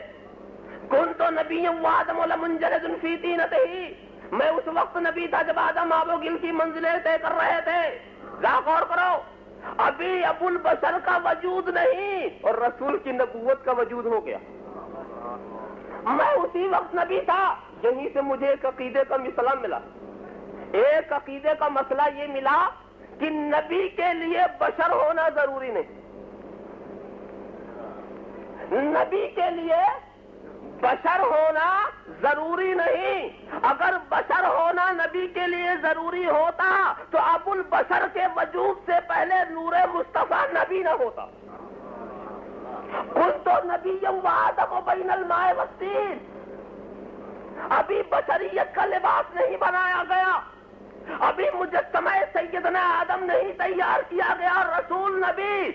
کن تو نبی ہوں آدم لمنجلد فی طینتہ، میں اس وقت نبی تھا جب آدم آب و گل کی منزلیں طے کر رہے تھے. ذرا غور کرو، ابھی ابو البشر کا وجود نہیں اور رسول کی نبوت کا وجود ہو گیا. میں اسی وقت نبی تھا. یہیں سے مجھے ایک عقیدے کا مسئلہ ملا. ایک عقیدے کا مسئلہ یہ ملا کہ نبی کے لیے بشر ہونا ضروری نہیں. نبی کے لیے بشر ہونا ضروری نہیں. اگر بشر ہونا نبی کے لیے ضروری ہوتا تو ابو البشر کے وجود سے پہلے نور مصطفیٰ نبی نہ ہوتا. کنت نبیا وآدم بین الماء والطین. ابھی بشریت کا لباس نہیں بنایا گیا, ابھی مجسمہ سیدنا آدم نہیں تیار کیا گیا, رسول نبی.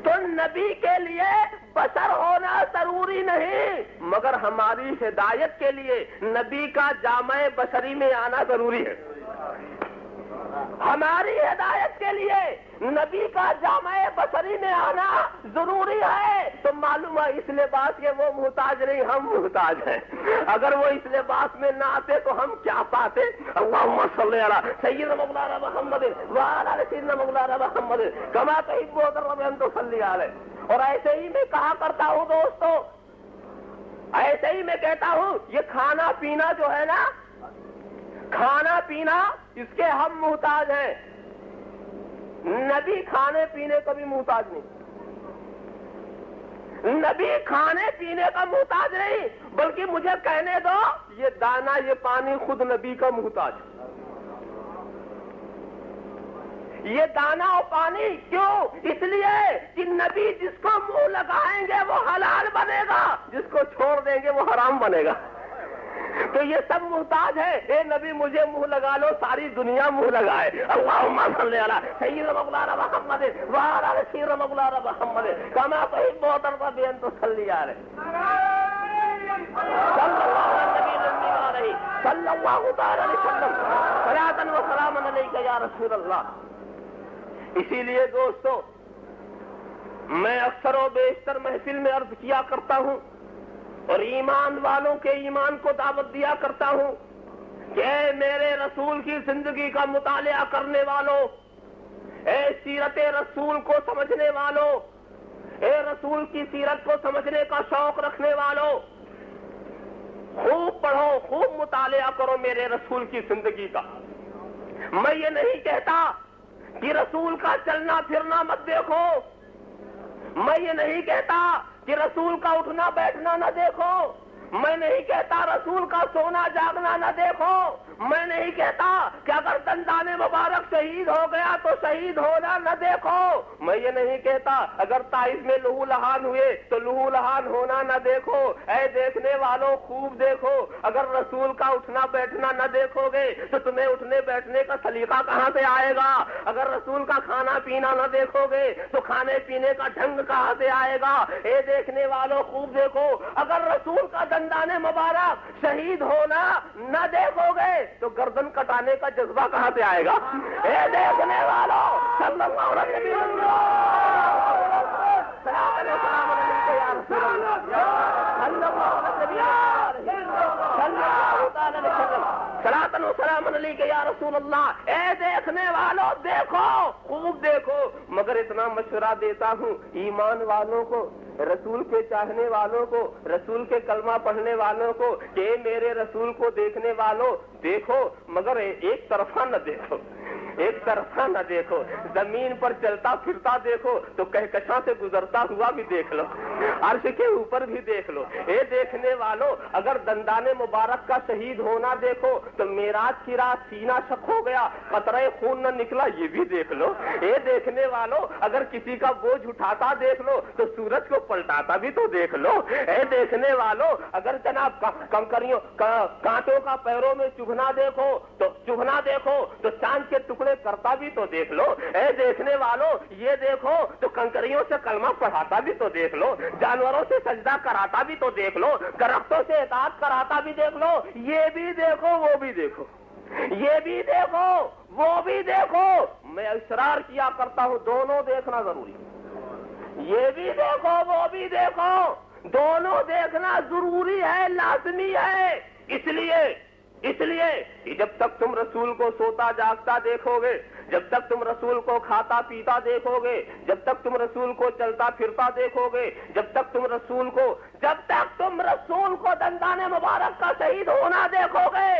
تو نبی کے لیے بشر ہونا ضروری نہیں, مگر ہماری ہدایت کے لیے نبی کا جامع بشری میں آنا ضروری ہے. ہماری ہدایت کے لیے نبی کا جامع بشری میں آنا ضروری ہے. تو معلوم ہے اس لباس کے وہ محتاج نہیں, ہم محتاج ہیں. اگر وہ اس لباس میں نہ آتے تو ہم کیا پاتے؟ اللہم صلی علی سیدنا مولانا محمد وعلی سیدنا مولانا محمد کما تحب وترضى ان تصلی علیہ. اور ایسے ہی میں کہا کرتا ہوں دوستو, ایسے ہی میں کہتا ہوں, یہ کھانا پینا جو ہے نا, کھانا پینا اس کے ہم محتاج ہیں. نبی کھانے پینے کا بھی محتاج نہیں. نبی کھانے پینے کا محتاج نہیں, بلکہ مجھے کہنے دو یہ دانا یہ پانی خود نبی کا محتاج. یہ دانا اور پانی کیوں؟ اس لیے کہ نبی جس کو منہ لگائیں گے وہ حلال بنے گا, جس کو چھوڑ دیں گے وہ حرام بنے گا. تو یہ سب محتاج ہے. اے نبی مجھے منہ لگا لو, ساری دنیا منہ لگائے. اللہم صلی علی سیدنا مولانا محمد وعلی سیدنا مولانا محمد کما تحب وترضى ان تصلی علیہ. صلی اللہ تعالی علیہ وسلم صلاۃ و سلام علیک یا رسول اللہ. اسی لیے دوستو میں اکثر و بیشتر محفل میں عرض کیا کرتا ہوں اور ایمان والوں کے ایمان کو دعوت دیا کرتا ہوں کہ اے میرے رسول کی زندگی کا مطالعہ کرنے والوں, اے سیرت رسول کو سمجھنے والوں, اے رسول کی سیرت کو سمجھنے کا شوق رکھنے والوں, خوب پڑھو, خوب مطالعہ کرو میرے رسول کی زندگی کا. میں یہ نہیں کہتا کہ رسول کا چلنا پھرنا مت دیکھو, میں یہ نہیں کہتا کہ رسول کا اٹھنا بیٹھنا نہ دیکھو, میں نہیں کہتا رسول کا سونا جاگنا نہ دیکھو, میں نہیں کہتا کہ اگر دندان مبارک شہید ہو گیا تو شہید ہونا نہ دیکھو, میں یہ نہیں کہتا اگر طائف میں لہو لہان ہوئے تو لہو لہان ہونا نہ دیکھو. اے دیکھنے والوں خوب دیکھو, اگر رسول کا اٹھنا بیٹھنا نہ دیکھو گے تو تمہیں اٹھنے بیٹھنے کا سلیقہ کہاں سے آئے گا؟ اگر رسول کا کھانا پینا نہ دیکھو گے تو کھانے پینے کا ڈھنگ کہاں سے آئے گا؟ اے دیکھنے والوں خوب دیکھو, اگر رسول کا دندان مبارک شہید ہونا نہ دیکھو گے تو گردن کٹانے کا جذبہ کہاں سے آئے گا؟ اے دیکھنے والوں صلی اللہ علیہ وسلم صلاۃ و سلام علیک یا رسول اللہ. اے دیکھنے والوں دیکھو, خوب دیکھو. مگر اتنا مشورہ دیتا ہوں ایمان والوں کو, رسول کے چاہنے والوں کو, رسول کے کلمہ پڑھنے والوں کو کہ میرے رسول کو دیکھنے والوں دیکھو, مگر ایک طرفہ نہ دیکھو, ایک طرفہ نہ دیکھو. زمین پر چلتا پھرتا دیکھو تو کہکشاں سے گزرتا ہوا بھی دیکھ لو, عرش کے اوپر بھی دیکھ لو. اے دیکھنے والوں اگر دندان مبارک کا شہید ہونا دیکھو تو معراج کی رات سینہ شق ہو گیا, قطرہ خون نہ نکلا, یہ بھی دیکھ لو. اے دیکھنے والوں اگر کسی کا بوجھ اٹھاتا دیکھ لو تو سورج کو پلٹاتا بھی تو دیکھ لو. اے دیکھنے والوں اگر جناب کنکریوں کانٹوں کا پیروں میں چبھنا دیکھو تو چاند کے ٹکڑے کرتا بھی تو دیکھ لو. اے دیکھنے والوں یہ دیکھو تو کنکریوں سے کلمہ پڑھاتا بھی تو دیکھ لو, جانوروں سے سجدہ کراتا بھی تو دیکھ لو, درختوں سے اطاعت کراتا بھی دیکھ لو. یہ بھی دیکھو وہ بھی دیکھو, یہ بھی دیکھو وہ بھی دیکھو. میں اصرار کیا کرتا ہوں دونوں دیکھنا ضروری ہے. یہ بھی دیکھو وہ بھی دیکھو, دونوں دیکھنا ضروری ہے, لازمی ہے. اس لیے کہ جب تک تم رسول کو سوتا جاگتا دیکھو گے, جب تک تم رسول کو کھاتا پیتا دیکھو گے, جب تک تم رسول کو چلتا پھرتا دیکھو گے, جب تک تم رسول کو دندان مبارک کا شہید ہونا دیکھو گے,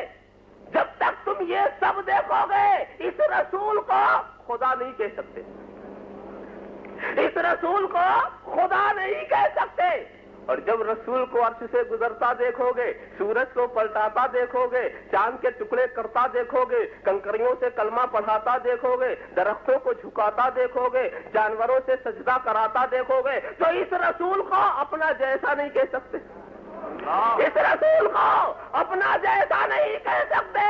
جب تک تم یہ سب دیکھو گے, اس رسول کو خدا نہیں کہہ سکتے, اس رسول کو خدا نہیں کہہ سکتے. اور جب رسول کو عرش سے گزرتا دیکھو گے، سورج کو پلٹاتا دیکھو گے، چاند کے ٹکڑے کرتا دیکھو گے، کنکریوں سے کلمہ پڑھاتا دیکھو گے، درختوں کو جھکاتا دیکھو گے، جانوروں سے سجدہ کراتا دیکھو گے، تو اس رسول کو اپنا جیسا نہیں کہہ سکتے، اس رسول کو اپنا جیسا نہیں کہہ سکتے۔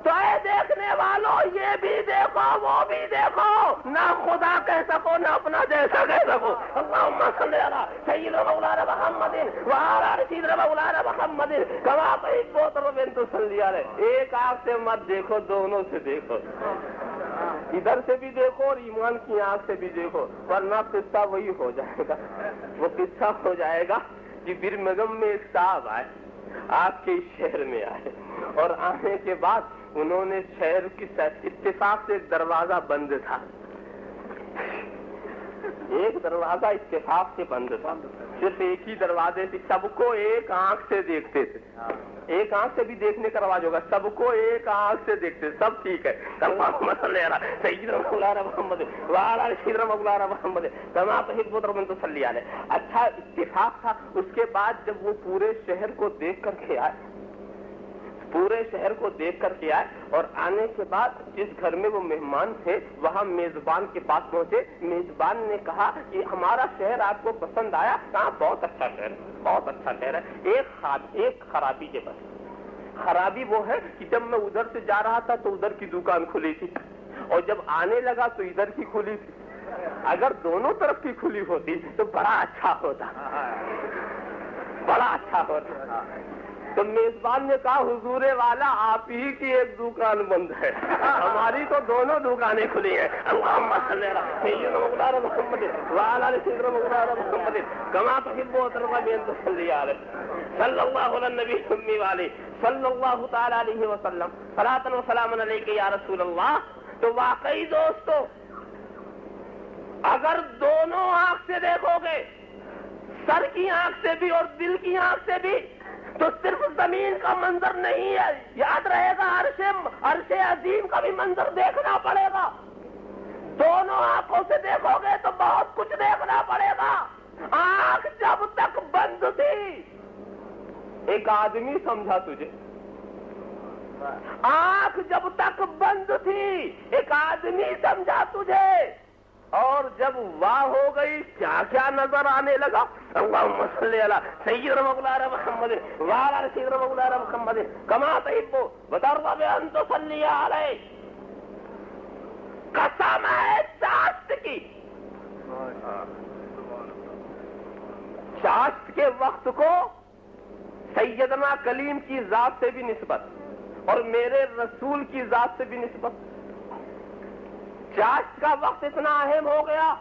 تو اے دیکھنے والوں، یہ بھی دیکھو وہ بھی دیکھو، نہ خدا کہہ سکو نہ اپنا جیسا کہہ سکو۔ اللہم صلی علی سیدنا مولانا محمد وعلی آل سیدنا مولانا محمد کما تحب وترضى تصلی علیہ۔ ایک آنکھ سے مت دیکھو، دونوں سے دیکھو، ادھر سے بھی دیکھو اور ایمان کی آنکھ سے بھی دیکھو، ورنہ قصہ وہی ہو جائے گا۔ وہ قصہ ہو جائے گا کہ برمنگھم میں ایک صاحب آئے، آپ کے اس شہر میں آئے، اور آنے کے بعد انہوں نے شہر کی اتفاق سے ایک دروازہ بند تھا، ایک دروازہ اتفاق سے بند تھا، صرف ایک ہی دروازے سے سب کو ایک آنکھ سے دیکھتے تھے، ایک آنکھ سے بھی دیکھنے کا رواج ہوگا، سب کو ایک آنکھ سے دیکھتے، سب ٹھیک ہے۔ سیدنا مولانا محمد وعلی آل سیدنا مولانا محمد کما تحب وترضى تصلی علیہ۔ اچھا اتفاق تھا۔ اس کے بعد جب وہ پورے شہر کو دیکھ کر کے آئے، پورے شہر کو دیکھ کر کے آئے، اور آنے کے بعد جس گھر میں وہ مہمان تھے وہاں میزبان کے پاس پہنچے، میزبان نے کہا کہ ہمارا شہر آپ کو پسند آیا؟ کہا بہت اچھا شہر ہے، بہت اچھا شہر ہے، ایک خرابی کے بس، خرابی وہ ہے کہ جب میں ادھر سے جا رہا تھا تو ادھر کی دکان کھلی تھی، اور جب آنے لگا تو ادھر کی کھلی تھی، اگر دونوں طرف کی کھلی ہوتی تو بڑا اچھا ہوتا، بڑا اچھا ہوتا۔ تو میزبان نے کہا حضور والا آپ ہی کی ایک دکان بند ہے، ہماری تو دونوں دکانیں کھلی ہیں۔ اللہم صلی علی سیدنا مولانا محمد وعلی آل سیدنا مولانا محمد کما تحب وترضى تصلی علیہ صلی اللہ علی النبی الأمی وعلی صلی اللہ تعالی علیہ وسلم صلاۃ و سلام علیک یا رسول اللہ۔ تو واقعی دوستو، اگر دونوں آنکھ سے دیکھو گے، سر کی آنکھ سے بھی اور دل کی آنکھ سے بھی، تو صرف زمین کا منظر نہیں ہے، یاد رہے گا عرش عظیم کا بھی منظر دیکھنا پڑے گا۔ دونوں آنکھوں سے دیکھو گے تو بہت کچھ دیکھنا پڑے گا۔ آنکھ جب تک بند تھی، ایک آدمی سمجھا تجھے، آنکھ جب تک بند تھی ایک آدمی سمجھا تجھے، اور جب واہ ہو گئی کیا کیا نظر آنے لگا۔ اللہم صلی علی سیدنا مولانا محمد وعلی آل سیدنا مولانا محمد کما تحب وترضى ان تصلی علیہ۔ قسم ہے چاشت کی، چاشت کے وقت کو سیدنا کلیم کی ذات سے بھی نسبت اور میرے رسول کی ذات سے بھی نسبت۔ چاشت کا وقت اتنا اہم ہو گیا،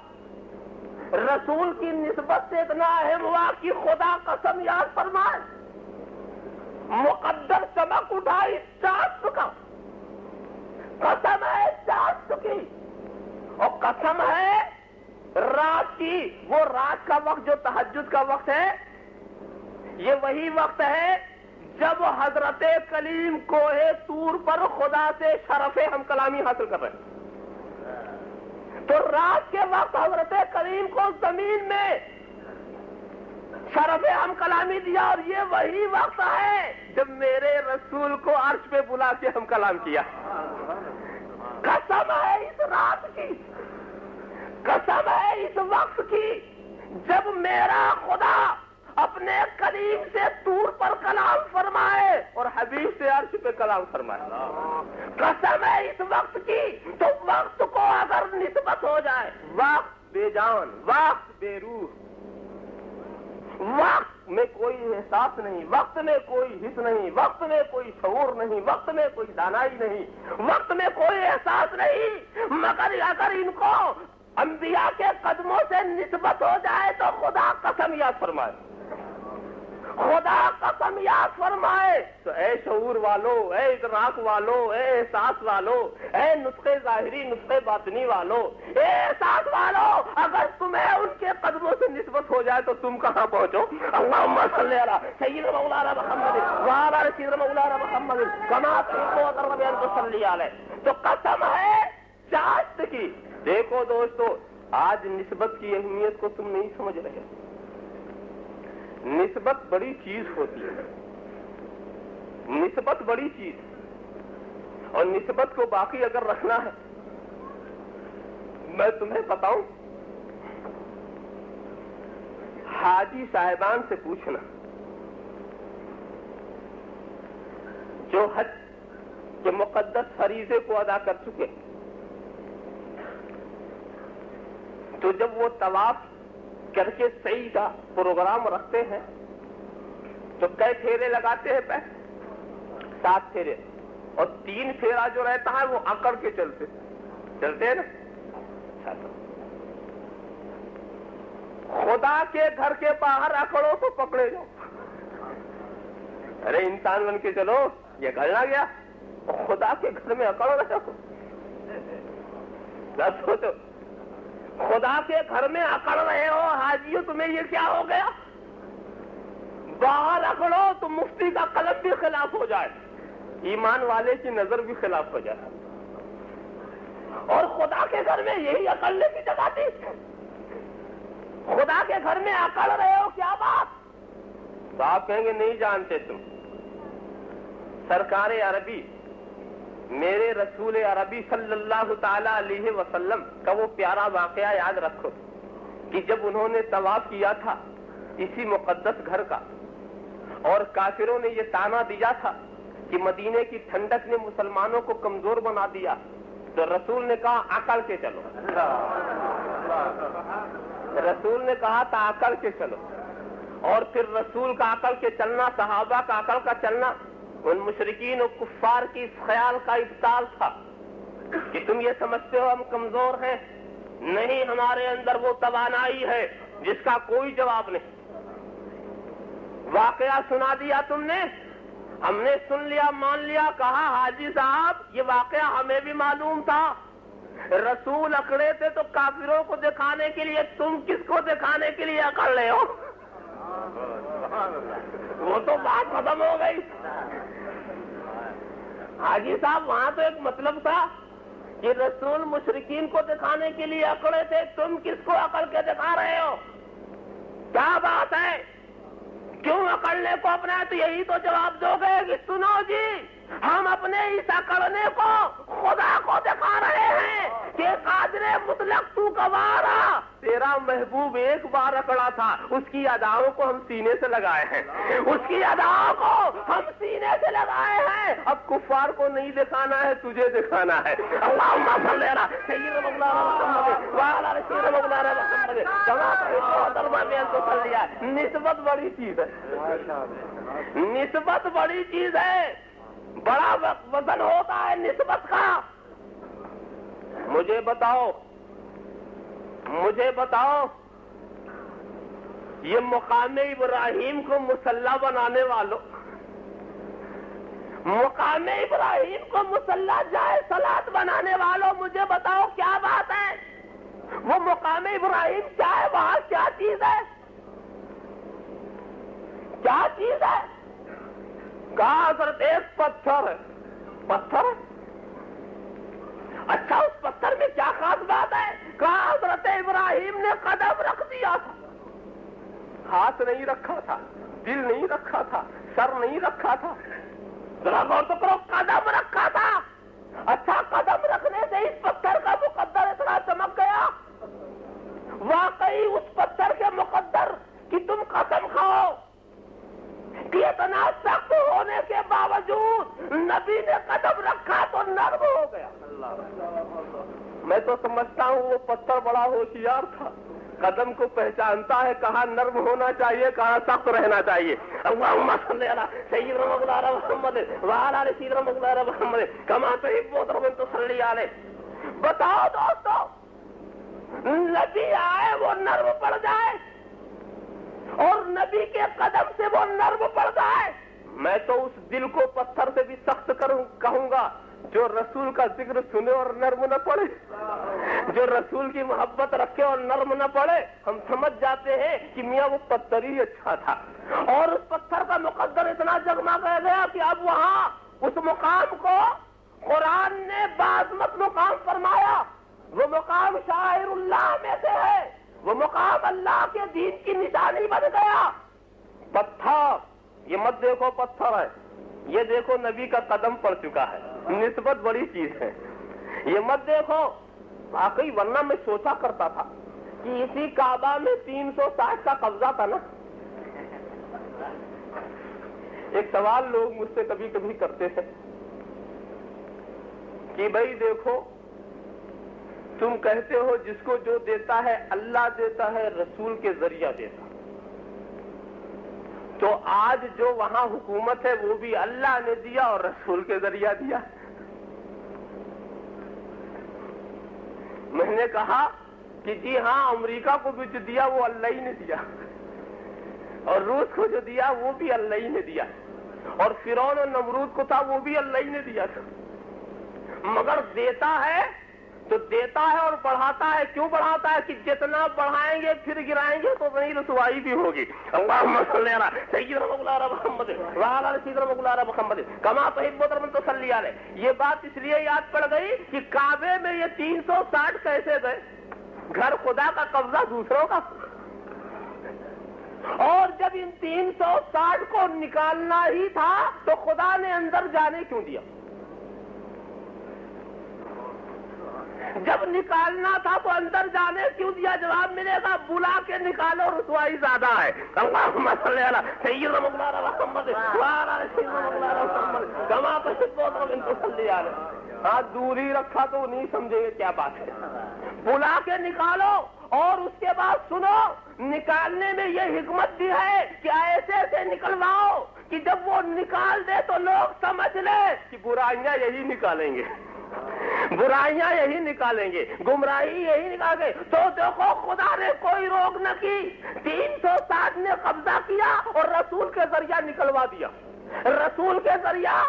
رسول کی نسبت سے اتنا اہم ہوا کہ خدا قسم یاد فرمائے، مقدر چمک اٹھائی چاشت کا، قسم ہے چاشت کی، اور قسم ہے رات کی۔ وہ رات کا وقت جو تہجد کا وقت ہے، یہ وہی وقت ہے جب حضرت کلیم کوہ طور پر خدا سے شرف ہم کلامی حاصل کر رہے ہیں۔ تو رات کے وقت حضرت کریم کو زمین میں شرف ہم کلامی دیا، اور یہ وہی وقت ہے جب میرے رسول کو عرش پہ بلا کے ہم کلام کیا۔ قسم ہے اس رات کی، قسم ہے اس وقت کی جب میرا خدا اپنے کلیم سے طور پر کلام فرمائے اور حبیب سے عرش پہ کلام فرمائے۔ قسم ہے اس وقت کی، تو وقت کو اگر نسبت ہو جائے، وقت بے جان، وقت بے روح، وقت میں کوئی احساس نہیں، وقت میں کوئی حس نہیں، وقت میں کوئی شعور نہیں، وقت میں کوئی دانائی نہیں، وقت میں کوئی احساس نہیں، مگر اگر ان کو انبیاء کے قدموں سے نسبت ہو جائے تو خدا قسم یاد فرمائے، خدا قسم یاد فرمائے۔ تو اے شعور والو، اے ادراک والو، اے احساس والو، اے نطق ظاہری نطق باطنی والو، اے احساس والو، اگر تمہیں ان کے قدموں سے نسبت ہو جائے تو تم کہاں پہنچو۔ اللہم صلی علی سیدنا مولانا محمد وعلی آل سیدنا مولانا محمد کما تحب وترضى ان تصلی علیہ۔ تو قسم ہے چاشت کی۔ دیکھو دوستو، آج نسبت کی اہمیت کو تم نہیں سمجھ رہے، نسبت بڑی چیز ہوتی ہے، نسبت بڑی چیز، اور نسبت کو باقی اگر رکھنا ہے، میں تمہیں بتاؤں، حاجی صاحبان سے پوچھنا جو حج کے مقدس فریضے کو ادا کر چکے، تو جب وہ طواف کر کے سعی کا پروگرام رکھتے ہیں تو کئی پھیرے لگاتے ہیں؟ 7 پھیرے، اور 3 پھیرا جو رہتا ہے وہ اکڑ کے چلتے ہیں نا۔ خدا کے گھر کے باہر اکڑو تو پکڑے جاؤ، ارے انسان بن کے چلو، یہ گھرنا گیا، خدا کے گھر میں اکڑ رہے ہو، سوچو، خدا کے گھر میں اکڑ رہے ہو حاجیوں، تمہیں یہ کیا ہو گیا؟ باہر اکڑو تو مفتی کا قلم بھی خلاف ہو جائے، ایمان والے کی نظر بھی خلاف ہو جائے، اور خدا کے گھر میں یہی اکڑنے کی جگہ تھی؟ خدا کے گھر میں اکڑ رہے ہو، کیا بات؟ تو آپ کہیں گے نہیں جانتے تم، سرکار عربی میرے رسول عربی صلی اللہ تعالی علیہ وسلم کا وہ پیارا واقعہ یاد رکھو کہ جب انہوں نے طواف کیا تھا اسی مقدس گھر کا، اور کافروں نے یہ تانا دیا تھا کہ مدینے کی ٹھنڈک نے مسلمانوں کو کمزور بنا دیا، تو رسول نے کہا اکڑ کے چلو، رسول نے کہا تھا اکڑ کے چلو، اور پھر رسول کا اکڑ کے چلنا، صحابہ کا اکڑ کا چلنا ان مشرکین و کفار کی اس خیال کا ابطال تھا کہ تم یہ سمجھتے ہو ہم کمزور ہیں، نہیں، ہمارے اندر وہ توانائی ہے جس کا کوئی جواب نہیں۔ واقعہ سنا دیا تم نے، ہم نے سن لیا، مان لیا، کہا حاجی صاحب یہ واقعہ ہمیں بھی معلوم تھا، رسول اکڑے تھے تو کافروں کو دکھانے کے لیے، تم کس کو دکھانے کے لیے اکڑ رہے ہو؟ وہ تو بات ختم ہو گئی۔ حاجی صاحب وہاں تو ایک مطلب تھا کہ رسول مشرکین کو دکھانے کے لیے اکڑے تھے، تم کس کو اکڑ کے دکھا رہے ہو؟ کیا بات ہے؟ کیوں اکڑنے کو اپنا ہے؟ تو یہی تو جواب دو گے کہ سنو جی، ہم اپنے اس اکڑنے کو خدا کو دکھا رہے ہیں کہ قادر مطلق تو گوارا، تیرا محبوب ایک بار اکڑا تھا، اس کی اداؤں کو ہم سینے سے لگائے ہیں، اس کی اداؤں کو ہم سینے سے لگائے ہیں، اب کفار کو نہیں دکھانا ہے، تجھے دکھانا ہے۔ اللہم صلی علی سیدنا محمد وعلی آل سیدنا محمد کما تحب وترضى ان تصلي۔ نسبت بڑی چیز ہے، نسبت بڑی چیز ہے، بڑا وزن ہوتا ہے نسبت کا۔ مجھے بتاؤ یہ مقام ابراہیم کو مسلح بنانے والوں، مقام ابراہیم کو مسلح جائے صلاۃ بنانے والوں، مجھے بتاؤ کیا بات ہے؟ وہ مقام ابراہیم کیا ہے؟ وہاں کیا چیز ہے؟ کیا چیز ہے؟ کہا حضرت ایک پتھر ہے۔ پتھر؟ اچھا، اس پتھر میں کیا خاص بات ہے؟ کہا حضرت ابراہیم نے قدم رکھ دیا تھا، ہاتھ نہیں رکھا تھا، دل نہیں رکھا تھا، سر نہیں رکھا تھا، ذرا غور تو کرو، قدم رکھا تھا۔ اچھا، قدم رکھنے سے اس پتھر کا مقدر اتنا چمک گیا؟ واقعی اس پتھر کے مقدر کہ تم قسم کھاؤ کہ اتنا سخت ہونے کے باوجود نبی نے قدم رکھا تو نرم ہو گیا۔ میں تو سمجھتا ہوں وہ پتھر بڑا ہوشیار تھا، قدم کو پہچانتا ہے، کہاں نرم ہونا چاہیے، کہاں سخت رہنا چاہیے۔ اللہم صلی علی سیدنا محمد وعلی آل سیدنا محمد کما تحب وترضى ان تصلي علیہ۔ بتاؤ دوستو، نبی آئے وہ نرم پڑ جائے اور نبی کے قدم سے وہ نرم پڑ جائے؟ میں تو اس دل کو پتھر سے بھی سخت کہوں گا جو رسول کا ذکر سنے اور نرم نہ پڑے، جو رسول کی محبت رکھے اور نرم نہ پڑے۔ ہم سمجھ جاتے ہیں کہ میاں وہ پتھر ہی اچھا تھا، اور اس پتھر کا مقدر اتنا جگمگا گیا کہ اب وہاں اس مقام کو قرآن نے بعظمت مقام فرمایا، وہ مقام شاعر اللہ میں سے ہے، وہ مقام اللہ کے دین کی نشانی بن گیا۔ پتھر، یہ مت دیکھو پتھر ہے، یہ دیکھو نبی کا قدم پڑ چکا ہے، نسبت بڑی چیز ہے، یہ مت دیکھو واقعی۔ ورنہ میں سوچا کرتا تھا کہ اسی کعبہ میں 360 کا قبضہ تھا نا۔ ایک سوال لوگ مجھ سے کبھی کبھی کرتے تھے کہ بھائی دیکھو تم کہتے ہو جس کو جو دیتا ہے اللہ دیتا ہے، رسول کے ذریعہ دیتا، تو آج جو وہاں حکومت ہے وہ بھی اللہ نے دیا اور رسول کے ذریعہ دیا۔ میں نے کہا کہ جی ہاں، امریکہ کو بھی جو دیا وہ اللہ ہی نے دیا، اور روس کو جو دیا وہ بھی اللہ ہی نے دیا، اور فرعون اور نمرود کو تھا وہ بھی اللہ ہی نے دیا تھا۔ مگر دیتا ہے تو دیتا ہے اور بڑھاتا ہے۔ کیوں بڑھاتا ہے؟ کہ جتنا بڑھائیں گے پھر گرائیں گے تو وہیں رسوائی بھی ہوگی۔ اللہم صلی علی سیدنا مولانا محمد وعلی آل سیدنا مولانا محمد کما تحب وترضى تصلی علیہ۔ یہ بات اس لیے یاد پڑ گئی کہ کعبے میں یہ 360 کیسے گئے؟ گھر خدا کا قبضہ دوسروں کا، اور جب ان 360 کو نکالنا ہی تھا تو خدا نے اندر جانے کیوں دیا؟ جب نکالنا تھا تو اندر جانے کیوں دیا؟ جواب ملے گا بلا کے نکالو، رسوائی زیادہ ہے۔ اللہم صلی علی سیدنا مولانا محمد وعلی آل سیدنا مولانا محمد کما تحب وترضى تصلی علیہ۔ ہاں دور ہی رکھا تو نہیں سمجھے گے کیا بات ہے۔ بلا کے نکالو، اور اس کے بعد سنو، نکالنے میں یہ حکمت بھی ہے کہ ایسے ایسے نکلواؤ کہ جب وہ نکال دے تو لوگ سمجھ لے کہ برائیاں یہی نکالیں گے، برائیاں یہی نکالیں گے، گمراہی یہی نکالیں گے۔ تو دیکھو خدا نے کوئی روک نہ کی، 360 نے قبضہ کیا اور رسول کے ذریعہ نکلوا دیا، رسول کے ذریعہ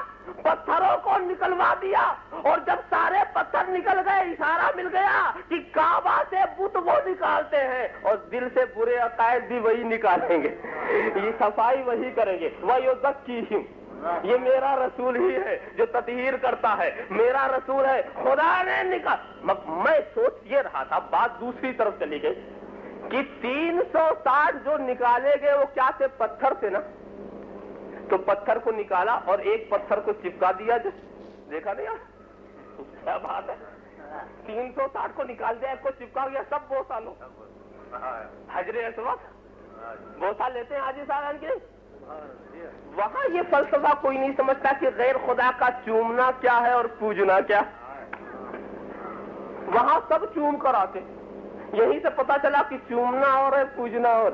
پتھروں کو نکلوا دیا، اور جب سارے پتھر نکل گئے اشارہ مل گیا کہ کعبہ سے بت وہ نکالتے ہیں اور دل سے برے عقائد بھی وہی نکالیں گے، یہ صفائی وہی کریں گے۔ وَيُزَكِّيهِمْ، یہ میرا رسول ہی ہے جو تطہیر کرتا ہے، میرا رسول ہے، خدا نے نکال۔ میں سوچ یہ رہا تھا، بات دوسری طرف چلی گئی کہ 360 جو نکالے گئے وہ کیا تھے؟ پتھر تھے نا۔ تو پتھر کو نکالا اور ایک پتھر کو چپکا دیا، جو دیکھا نہیں آپ کیا بات ہے؟ 360 کو نکال دیا، ایک کو چپکا گیا، سب بوسہ لو۔ حجر اسود بوسہ لیتے ہیں حاجی صاحب کے، وہاں یہ فلسفہ کوئی نہیں سمجھتا کہ غیر خدا کا چومنا کیا ہے اور پوجنا کیا۔ وہاں سب چوم کر آتے، یہیں سے پتا چلا کہ چومنا اور ہے، پوجنا اور،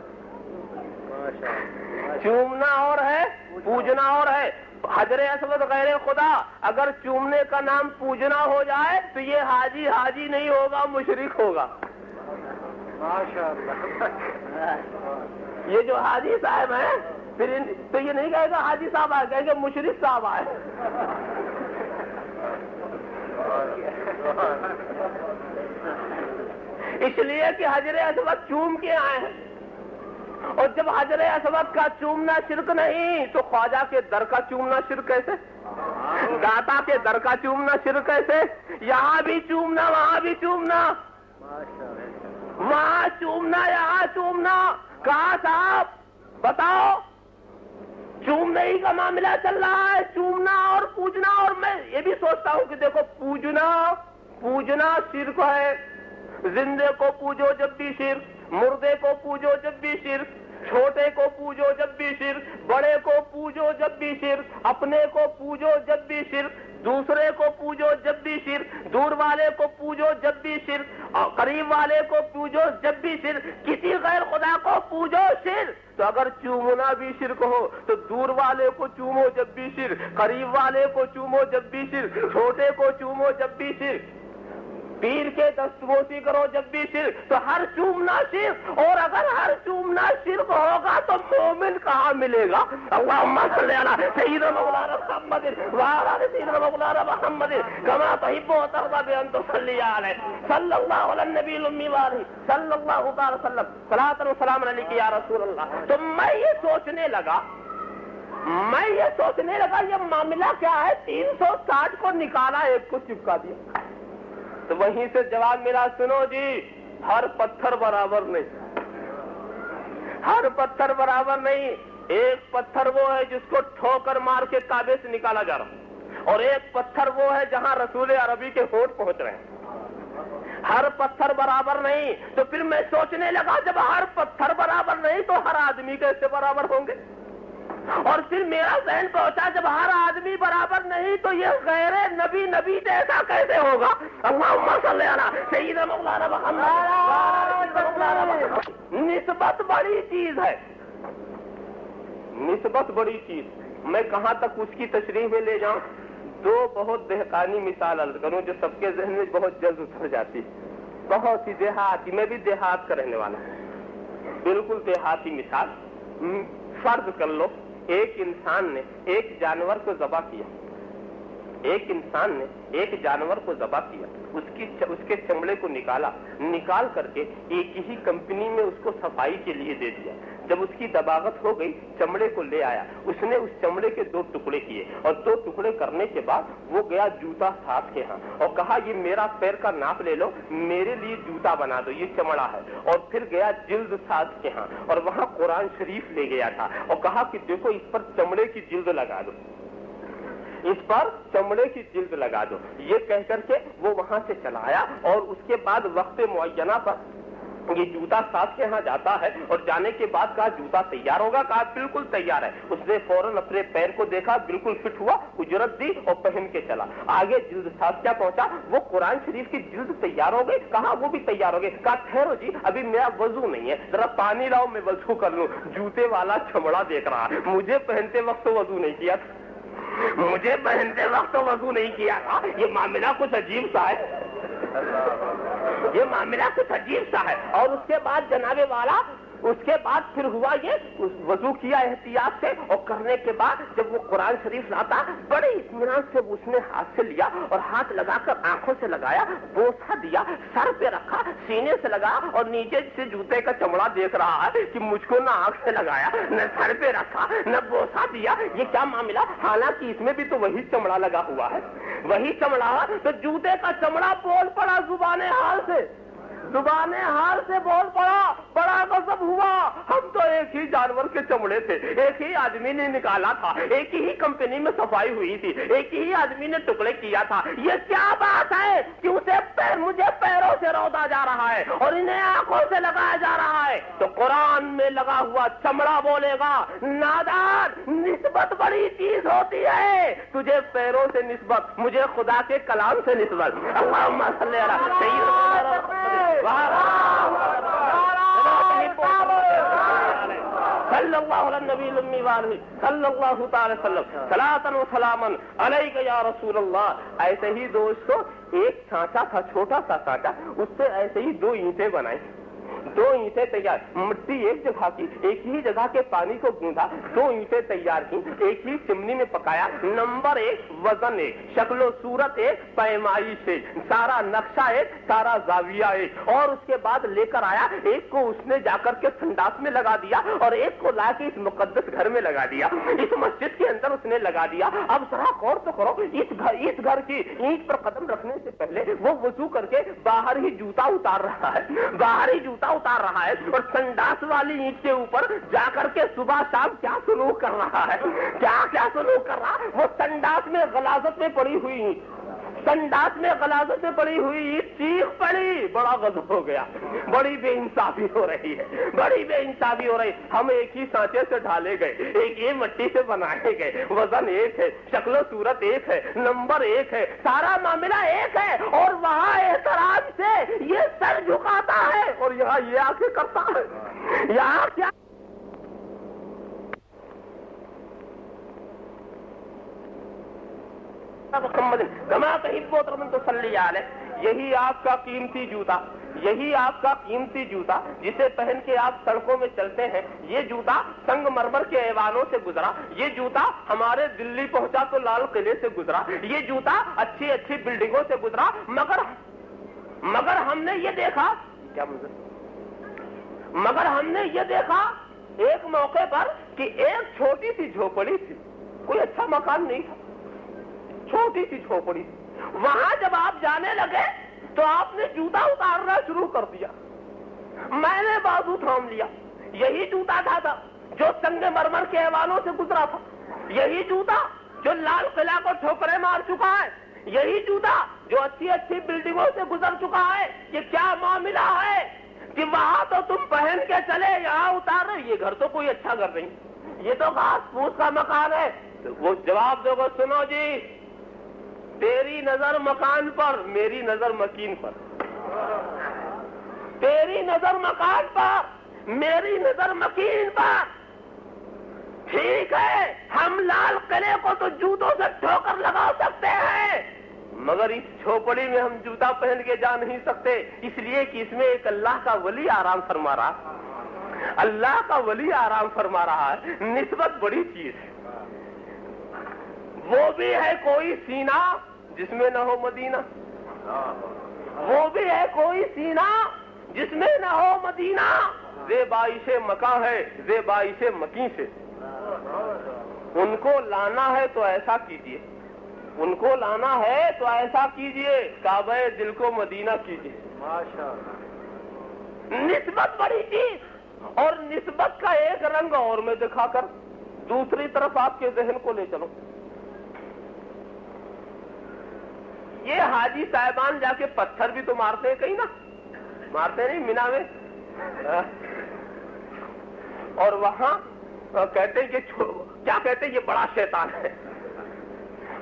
چومنا اور ہے، پوجنا اور ہے۔ حجر اسود غیر خدا، اگر چومنے کا نام پوجنا ہو جائے تو یہ حاجی حاجی نہیں ہوگا، مشرک ہوگا۔ یہ جو حاجی صاحب ہیں پھر تو یہ نہیں کہے گا حاجی صاحب آئے، کہے گا مشرک صاحب آئے۔ اس لیے کہ حجر اسود چوم کے آئے ہیں، اور جب حجر اسود کا چومنا شرک نہیں تو خواجہ کے در کا چومنا شرک کیسے؟ داتا کے در کا چومنا شرک کیسے؟ یہاں بھی چومنا، وہاں بھی چومنا، وہاں چومنا، یہاں چومنا۔ کہا صاحب بتاؤ، چومنے ہی کا معاملہ چل رہا ہے، چومنا اور پوجنا۔ اور میں یہ بھی سوچتا ہوں کہ دیکھو پوجنا شرک ہے، زندے کو پوجو جب بھی شرک، مردے کو پوجو جب بھی شرک، چھوٹے کو پوجو جب بھی شرک، بڑے کو پوجو جب بھی شرک، اپنے کو پوجو جب بھی شرک، دوسرے کو پوجو جب بھی شرک، دور والے کو پوجو جب بھی شرک، اور قریب والے کو پوجو جب بھی شرک، کسی غیر خدا کو پوجو شرک۔ تو اگر چومنا بھی شرک ہو تو دور والے کو چومو جب بھی شرک، قریب والے کو چومو جب بھی شرک، چھوٹے کو چومو جب بھی شرک، پیر کے دستبوسی کرو جب بھی شرک، تو ہر چومنا شرک۔ اور اگر ہر چومنا شرک ہوگا تو مومن کہاں ملے گا؟ اللہم صلی علی سیدنا مولانا محمد وعلی آل سیدنا مولانا محمد کما تحب وترضى بأن تصلی علیہ صلی اللہ علی النبی الامی وآلہ صلی اللہ تعالی وسلم صلاۃ و سلام علیک یا رسول اللہ۔ تو میں یہ سوچنے لگا یہ معاملہ کیا ہے؟ 360 کو نکالا، ایک کو چپکا دیا۔ تو وہیں سے جواب ملا، سنو جی، ہر پتھر برابر نہیں، ہر پتھر برابر نہیں۔ ایک پتھر وہ ہے جس کو ٹھوکر مار کے کعبے سے نکالا جا رہا، اور ایک پتھر وہ ہے جہاں رسول عربی کے ہونٹ پہنچ رہے ہیں۔ ہر پتھر برابر نہیں، تو پھر میں سوچنے لگا جب ہر پتھر برابر نہیں تو ہر آدمی کیسے برابر ہوں گے؟ اور پھر میرا ذہن پہنچا جب ہر آدمی برابر نہیں تو یہ غیر نبی نبی جیسا کیسے ہوگا؟ اللہم صلی علی سیدنا مولانا محمد۔ نسبت بڑی چیز ہے، نسبت بڑی چیز۔ میں کہاں تک اس کی تشریح میں لے جاؤں؟ دو بہت دہقانی مثال عرض کروں جو سب کے ذہن میں بہت جلد اتر جاتی، بہت سی دیہاتی، میں بھی دیہات کا رہنے والا ہوں، بالکل دیہاتی مثال۔ فرض کر لو ایک انسان نے ایک جانور کو ذبح کیا، ایک انسان نے ایک جانور کو ذبح کیا، اس کے چمڑے کو نکال کر کے ایک ہی کمپنی میں اس کو صفائی کے لیے دے دیا۔ جب اس کی دباغت ہو گئی چمڑے کو لے آیا، اس نے اس چمڑے کے 2 ٹکڑے کیے، اور 2 ٹکڑے کرنے کے بعد وہ گیا جوتا ساز کے ہاں اور کہا یہ میرا پیر کا ناپ لے لو، میرے لیے جوتا بنا دو، یہ چمڑا ہے۔ اور پھر گیا جلد ساز کے ہاں اور وہاں قرآن شریف لے گیا تھا اور کہا کہ دیکھو اس پر چمڑے کی جلد لگا دو، اس پر چمڑے کی جلد لگا دو۔ یہ کہہ کر کے وہ وہاں سے چلا آیا اور اس کے بعد وقت معینہ پر یہ جوتا ساز کے ہاں جاتا ہے، اور جانے کے بعد کہا جوتا تیار ہوگا، کہا بالکل تیار ہے۔ اس نے فوراً اپنے پیر کو دیکھا، بالکل فٹ ہوا، اجرت دی اور پہن کے چلا۔ آگے جلد ساز کیا پہنچا، وہ قرآن شریف کی جلد تیار ہو گئی، کہا وہ بھی تیار ہو گئی، کہا ٹھہرو جی ابھی میرا وضو نہیں ہے، ذرا پانی لاؤ میں وضو کر لوں۔ جوتے والا چمڑا دیکھ رہا، مجھے پہنتے وقت تو وضو نہیں کیا تھا، مجھے پہنتے وقت تو وضو نہیں کیا تھا، یہ معاملہ کچھ عجیب سا ہے، یہ معاملہ کچھ عجیب سا ہے۔ اور اس کے بعد جناب والا اس کے بعد پھر ہوا یہ وضو کیا احتیاط سے، اور کرنے کے بعد جب وہ قرآن شریف لاتا بڑے اطمینان سے اس نے ہاتھ سے لیا اور ہاتھ لگا کر آنکھوں سے لگایا، بوسہ دیا، سر پہ رکھا، سینے سے لگا اور نیچے سے جوتے کا چمڑا دیکھ رہا ہے کہ مجھ کو نہ آنکھ سے لگایا، نہ سر پہ رکھا، نہ بوسہ دیا، یہ کیا معاملہ؟ حالانکہ اس میں بھی تو وہی چمڑا لگا ہوا ہے، وہی چمڑا، تو جوتے کا چمڑا بول پڑا زبان حال سے، زبان حال سے بول پڑا، بڑا غضب ہوا، ہم تو ایک ہی جانور کے چمڑے تھے، ایک ہی آدمی نے نکالا تھا، ایک ہی کمپنی میں صفائی ہوئی تھی، ایک ہی آدمی نے ٹکڑے کیا تھا، یہ کیا بات ہے کہ اسے مجھے پیروں سے رودا جا رہا ہے اور انہیں آنکھوں سے لگایا جا رہا ہے؟ تو قرآن میں لگا ہوا چمڑا بولے گا نادان، نسبت بڑی چیز ہوتی ہے، تجھے پیروں سے نسبت، مجھے خدا کے کلام سے نسبت۔ اللہم صلی علی سیدنا صلی اللہ علیہ نبی الامی والہ صلی اللہ تعالی وسلم صلاۃ و سلاما علیک یا رسول اللہ۔ ایسے ہی دوستو ایک سانچا تھا، چھوٹا سا سانچا، اس سے ایسے ہی 2 اینٹیں بنائی، 2 اینٹیں تیار، مٹی ایک جگہ کی، ایک ہی جگہ کے پانی کو گوندھا، 2 اینٹیں تیار کی، ایک ہی چمنی میں پکایا، نمبر 1 وزن 1 شکل و صورت 1 پیمائش 1 سارا نقشہ 1 سارا زاویہ 1، اور اس کے بعد لے کر آیا، ایک کو اس نے جا کر کے سنڈاس میں لگا دیا اور ایک کو لا کے اس مقدس گھر میں لگا دیا، اس مسجد کے اندر اس نے لگا دیا۔ اب ذرا غور تو کرو، اس گھر کی اینٹ پر قدم رکھنے سے پہلے وہ وضو کر کے باہر ہی جوتا اتار رہا ہے، باہر ہی جوتا اتار رہا ہے، اور سنڈاس والی اینٹ کے اوپر جا کر کے صبح شام کیا سلوک کر رہا ہے، کیا سلوک کر رہا ہے؟ وہ سنڈاس میں غلاظت میں پڑی ہوئی اینٹ، سنڈاس میں غلاظت میں پڑی ہوئی چیخ پڑی، بڑا غضب ہو گیا، بڑی بے انصافی ہو رہی ہے، بڑی بے انصافی ہو رہی، ہم ایک ہی سانچے سے ڈھالے گئے، ایک ہی مٹی سے بنائے گئے، وزن 1 ہے، شکل و صورت 1 ہے، نمبر 1 ہے، سارا معاملہ 1 ہے، اور وہاں احترام سے یہ سر جھکاتا ہے اور یہاں یہ آ کے کرتا ہے، یہاں کیا محمد کما تحب و تصلی علیہ، یہی آپ کا قیمتی جوتا، یہی آپ کا قیمتی جوتا جسے پہن کے آپ سڑکوں میں چلتے ہیں، یہ جوتا سنگ مرمر کے ایوانوں سے گزرا، یہ جوتا ہمارے دلی پہنچا تو لال قلعے سے گزرا، یہ جوتا اچھی اچھی بلڈنگوں سے گزرا، مگر ہم نے یہ دیکھا کیا مگر ہم نے یہ دیکھا ایک موقع پر کہ ایک چھوٹی سی جھوپڑی تھی، کوئی اچھا مکان نہیں تھا، چھوٹی سی جھوپڑی، وہاں جب آپ جانے لگے تو آپ نے جوتا اتارنا شروع کر دیا، میں نے بازو تھام لیا، یہی جوتا تھا جو سنگ مرمر کے ایوانوں سے گزرا تھا، یہی جوتا جو لال قلعہ کو ٹھوکریں مار چکا ہے، یہی جوتا جو اچھی اچھی بلڈنگوں سے گزر چکا ہے. یہ کیا معاملہ ہے کہ وہاں تو تم پہن کے چلے، یہاں اتار رہے؟ یہ گھر تو کوئی اچھا گھر نہیں، یہ تو گھاس پھوس کا مکان ہے. وہ جواب دو گے، سنو جی، تیری نظر مکان پر، میری نظر مکین پر. تیری نظر مکان پر، میری نظر مکین پر. ٹھیک ہے، ہم لال قلعے کو تو جوتوں سے ٹھوکر لگا سکتے ہیں، مگر اس جھوپڑی میں ہم جوتا پہن کے جا نہیں سکتے، اس لیے کہ اس میں ایک اللہ کا ولی آرام فرما رہا ہے. اللہ کا ولی آرام فرما رہا ہے. نسبت بڑی چیز ہے. وہ بھی ہے کوئی سینہ جس میں نہ ہو مدینہ، وہ بھی ہے کوئی سینہ جس میں نہ ہو مدینہ. زیبائش مکاں ہے زیبائش مکیں سے. ان کو لانا ہے تو ایسا کیجئے، ان کو لانا ہے تو ایسا کیجئے، کعبہ دل کو مدینہ کیجئے. نسبت بڑی چیز. اور نسبت کا ایک رنگ اور میں دکھا کر دوسری طرف آپ کے ذہن کو لے چلو. یہ حاجی صاحبان جا کے پتھر بھی تو مارتے ہیں کہیں نا، مارتے نہیں مینا میں؟ اور وہاں کہتے ہیں کہ کیا کہتے ہیں، یہ بڑا شیطان ہے،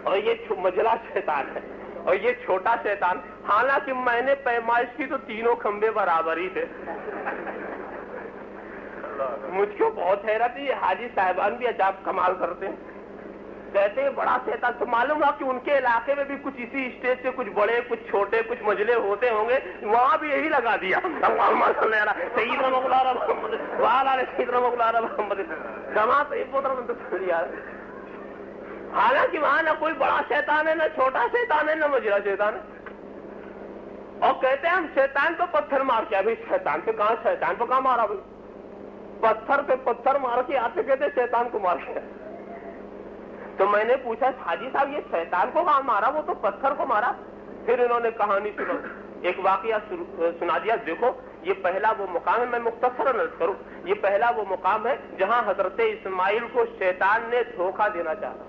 اور یہ مجلا شیطان ہے، اور یہ چھوٹا شیطان. حالانکہ میں نے پیمائش کی تو تینوں کھمبے برابر ہی تھے. مجھ کو بہت حیرت ہے، یہ حاجی صاحبان بھی عجب کمال کرتے ہیں. کہتے ہیں بڑا شیطان، تو معلوم ہوا کہ ان کے علاقے میں بھی کچھ اسی اسٹیج سے کچھ بڑے کچھ چھوٹے کچھ مجلے ہوتے ہوں گے، وہاں بھی یہی لگا دیا. سیدنا مولانا محمد وعلی آل سیدنا مولانا محمد جماعت لیا. حالانکہ وہاں نہ کوئی بڑا شیطان ہے، نہ چھوٹا شیطان ہے، نہ مجرا شیطان ہے. اور کہتے ہیں ہم شیطان کو پتھر مار کے. ابھی شیطان پہ کہاں، شیطان پہ کہاں مارا بھائی؟ پتھر پہ پتھر مار کے آتے کہتے شیطان کو مار کے. تو میں نے پوچھا حاجی صاحب یہ شیطان کو کہاں مارا؟ وہ تو پتھر کو مارا. پھر انہوں نے کہانی سنا، ایک واقعہ سنا دیا. دیکھو یہ پہلا وہ مقام ہے، میں مختصراً عرض کروں، یہ پہلا وہ مقام ہے جہاں حضرت اسماعیل کو شیطان نے دھوکہ دینا چاہا،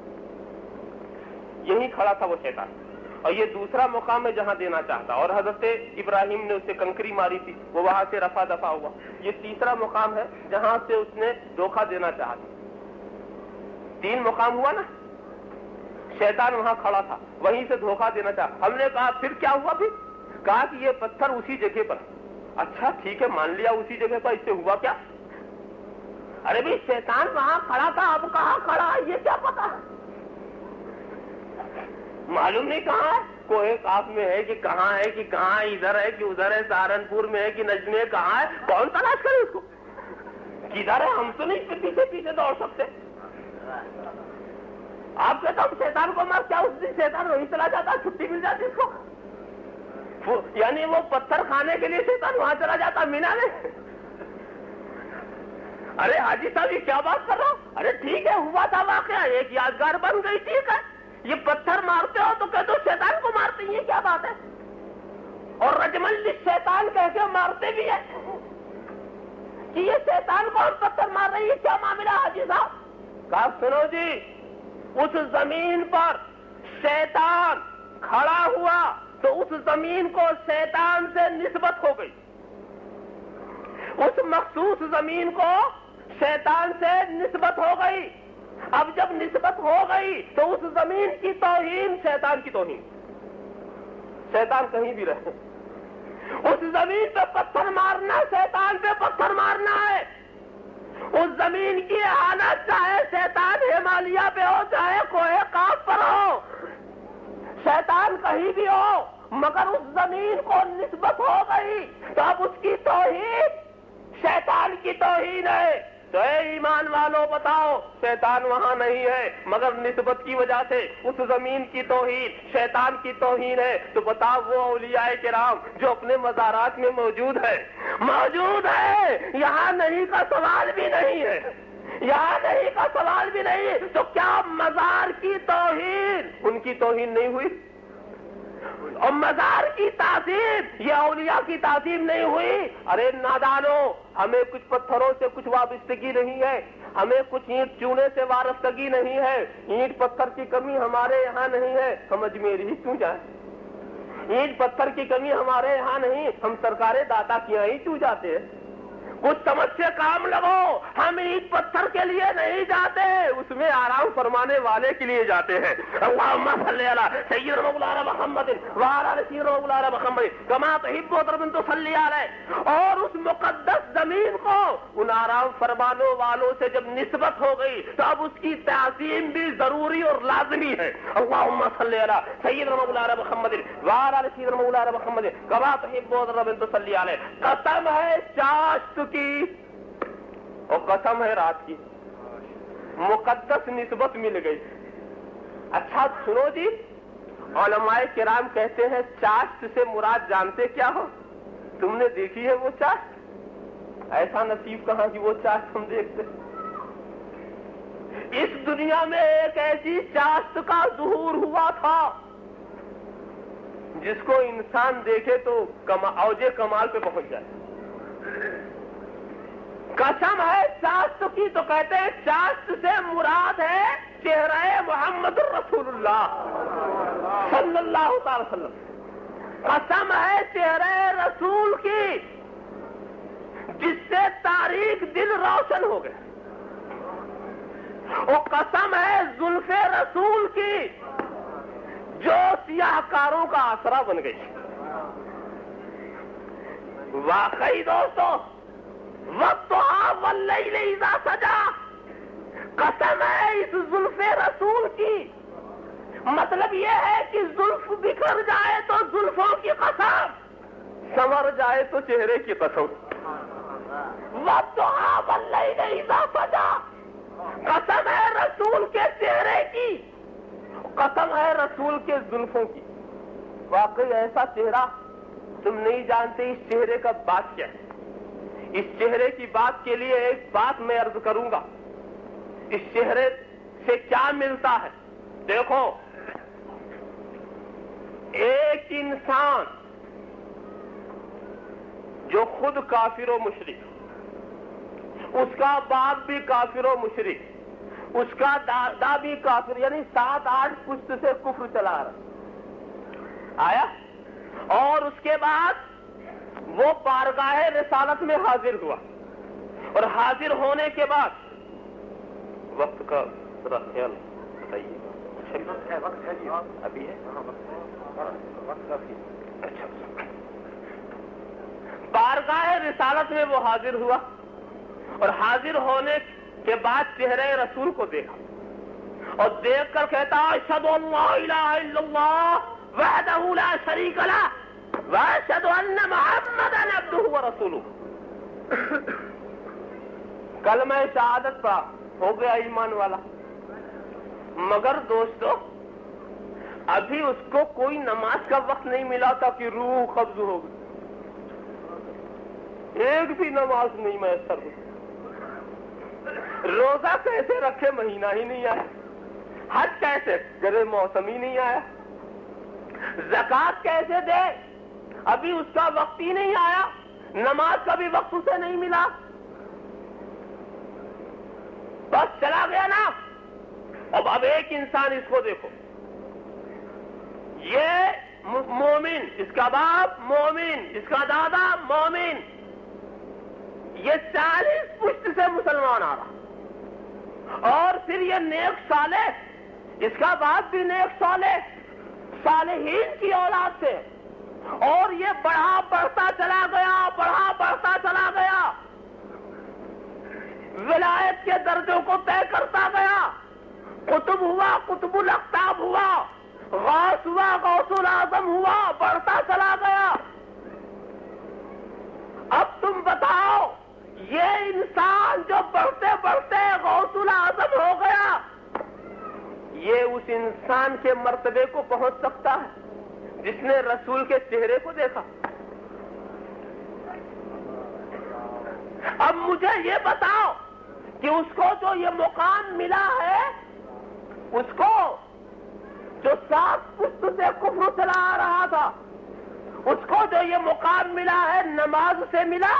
یہی کھڑا تھا وہ شیطان. اور یہ دوسرا مقام ہے جہاں دینا چاہتا، اور حضرت ابراہیم نے اسے کنکری ماری تھی، وہ وہاں سے رفع دفع ہوا. یہ تیسرا مقام ہے جہاں سے اس نے دھوکہ دینا چاہا. 3 مقام ہوا نا. شیطان وہاں کھڑا تھا، وہیں سے دھوکہ دینا چاہا. ہم نے کہا پھر کیا ہوا؟ پھر کہا کہ یہ پتھر اسی جگہ پر. اچھا ٹھیک ہے، مان لیا اسی جگہ پر، اس سے ہوا کیا؟ ارے بھی شیطان وہاں کھڑا تھا، اب کہاں کھڑا ہے یہ کیا پتا؟ معلوم نہیں کہاں ہے. کوہ کاف میں ہے کہ کہاں ہے کہ کہاں، ادھر ہے کہ ادھر ہے، سہارنپور میں ہے کہ نجد میں، کہاں ہے؟ کون تلاش کرے اس کو؟ کدھر ہے؟ ہم تو نہیں پیچھے پیچھے دوڑ سکتے. آپ کہتے ہم شیطان کو مار، کیا اس دن شیطان وہیں چلا جاتا، چھٹی مل جاتی اس کو؟ یعنی وہ پتھر کھانے کے لیے شیطان وہاں چلا جاتا مینا میں؟ ارے حاجی صاحب یہ کیا بات کر رہا ہوں؟ ارے ٹھیک ہے ہوا تھا واقعہ، ایک یادگار بن گئی، ٹھیک ہے. یہ پتھر مارتے ہو تو کہتے ہو شیطان کو مارتے ہیں، یہ کیا بات ہے؟ اور رجمل شیطان کہہ کے مارتے بھی ہے کہ یہ شیطان کو ہم پتھر مار رہے ہیں، یہ کیا معاملہ حاجی صاحب؟ کہا سنو جی، اس زمین پر شیطان کھڑا ہوا تو اس زمین کو شیطان سے نسبت ہو گئی، اس مخصوص زمین کو شیطان سے نسبت ہو گئی. اب جب نسبت ہو گئی تو اس زمین کی توہین شیطان کی توہین. شیطان کہیں بھی رہے، اس زمین پہ پتھر مارنا شیطان پہ پتھر مارنا ہے. اس زمین کی اہانت چاہے شیطان ہمالیہ پہ ہو چاہے کوہ کاف پر ہو، شیطان کہیں بھی ہو، مگر اس زمین کو نسبت ہو گئی تو اب اس کی توہین شیطان کی توہین ہے. تو اے ایمان والوں بتاؤ، شیطان وہاں نہیں ہے مگر نسبت کی وجہ سے اس زمین کی توہین شیطان کی توہین ہے. تو بتاؤ وہ اولیاء کرام جو اپنے مزارات میں موجود ہے یہاں نہیں کا سوال بھی نہیں ہے، یہاں نہیں کا سوال بھی نہیں، تو کیا مزار کی توہین ان کی توہین نہیں ہوئی؟ اور مزار کی تعظیم یہ اولیاء کی تعظیم نہیں ہوئی؟ ارے نادانو، ہمیں کچھ پتھروں سے کچھ وابستگی نہیں ہے، ہمیں کچھ اینٹ چونے سے وابستگی نہیں ہے، اینٹ پتھر کی کمی ہمارے یہاں نہیں ہے، ہم اجمیر ہی کیوں جائیں؟ اینٹ پتھر کی کمی ہمارے یہاں نہیں، ہم سرکار داتا کی یہاں ہی کیوں جاتے ہیں؟ کچھ سمجھ سے کام لگو، ہم اینٹ پتھر کے لیے نہیں جاتے، اس میں آرام فرمانے والے کے لیے جاتے ہیں۔ اللہم صلی علی سیدنا مولانا محمد وعلی آل سیدنا مولانا محمد کما تحب و ترضى تصلی علیہ۔ اور اس مقدس زمین کو ان آرام فرمانے والوں سے جب نسبت ہو گئی تو اب اس کی تعظیم بھی ضروری اور لازمی ہے۔ اللہم صلی علی سیدنا مولانا محمد وعلی آل سیدنا مولانا محمد کما تحب و ترضى تصلی علیہ۔ قسم ہے چاشت کی اور قسم ہے رات کی، مقدس نسبت مل گئی۔ اچھا سنو جی، علماء کرام کہتے ہیں چاشت سے مراد جانتے کیا ہو؟ تم نے دیکھی ہے وہ چاشت؟ ایسا نصیب کہاں کہ وہ چاشت ہم دیکھتے۔ اس دنیا میں ایک ایسی چاشت کا ظہور ہوا تھا جس کو انسان دیکھے تو اوج کمال پہ پہنچ جائے۔ قسم ہے چاشت کی، تو کہتے ہیں چاشت سے مراد ہے چہرہ محمد رسول اللہ صلی اللہ تعالی وسلم۔ قسم ہے چہرہ رسول کی جس سے تاریک دل روشن ہو گئے، اور قسم ہے زلف رسول کی جو سیاہ کاروں کا آسرا بن گئی۔ واقعی دوستو، وَالضُّحَىٰ وَاللَّيْلِ إِذَا سَجَىٰ، قسم ہے اس زلف رسول کی۔ مطلب یہ ہے کہ زلف بکھر جائے تو زلفوں کی قسم، سنور جائے تو چہرے کی قسم۔ وَالضُّحَىٰ وَاللَّيْلِ إِذَا سَجَىٰ، قسم ہے رسول کے چہرے کی، قسم ہے رسول کے زلفوں کی۔ واقعی ایسا چہرہ تم نہیں جانتے اس چہرے کا بات کیا ہے۔ اس چہرے کی بات کے لیے ایک بات میں عرض کروں گا، اس چہرے سے کیا ملتا ہے؟ دیکھو، ایک انسان جو خود کافر و مشرک، اس کا باپ بھی کافر و مشرک، اس کا دادا بھی کافر، یعنی 7-8 پشت سے کفر چلا رہا آیا، اور اس کے بعد وہ بارگاہ رسالت میں حاضر ہوا، اور حاضر ہونے کے بعد وقت کا ذرا خیال بتائیے، ابھی ہے اچھا، بارگاہ رسالت میں وہ حاضر ہوا، اور حاضر ہونے کے بعد چہرہ رسول کو دیکھا، اور دیکھ کر کہتا اشہد ان لا الہ الا اللہ وحدہ لا شریک لہ واشہد ان محمدا عبدہ ورسولہ۔ کلمہ شہادت پڑھا، ہو گیا ایمان والا۔ مگر دوستو، ابھی اس کو کوئی نماز کا وقت نہیں ملا تھا کہ روح قبض ہو گئی، ایک بھی نماز نہیں میسر ہوئی۔ روزہ کیسے رکھے مہینہ ہی نہیں آیا، حج کیسے گرے موسم ہی نہیں آیا، زکوٰۃ کیسے دے ابھی اس کا وقت ہی نہیں آیا، نماز کا بھی وقت اسے نہیں ملا، بس چلا گیا نا۔ اب ایک انسان، اس کو دیکھو، یہ مومن، اس کا باپ مومن، اس کا دادا مومن، یہ 40 پشت سے مسلمان آ رہا، اور پھر یہ نیک صالح، اس کا باپ بھی نیک صالح، صالحین کی اولاد سے، اور یہ بڑھا بڑھتا چلا گیا، بڑھا بڑھتا چلا گیا، ولایت کے درجوں کو طے کرتا گیا، قطب ہوا، قطب الاقطاب ہوا، غوث ہوا، غوث الاعظم ہوا، بڑھتا چلا گیا۔ اب تم بتاؤ، یہ انسان جو بڑھتے بڑھتے غوث الاعظم ہو گیا، یہ اس انسان کے مرتبے کو پہنچ سکتا ہے جس نے رسول کے چہرے کو دیکھا؟ اب مجھے یہ بتاؤ کہ اس کو جو یہ مقام ملا ہے، اس کو جو 7 پشت سے کفر چلا آ رہا تھا، اس کو جو یہ مقام ملا ہے نماز سے ملا.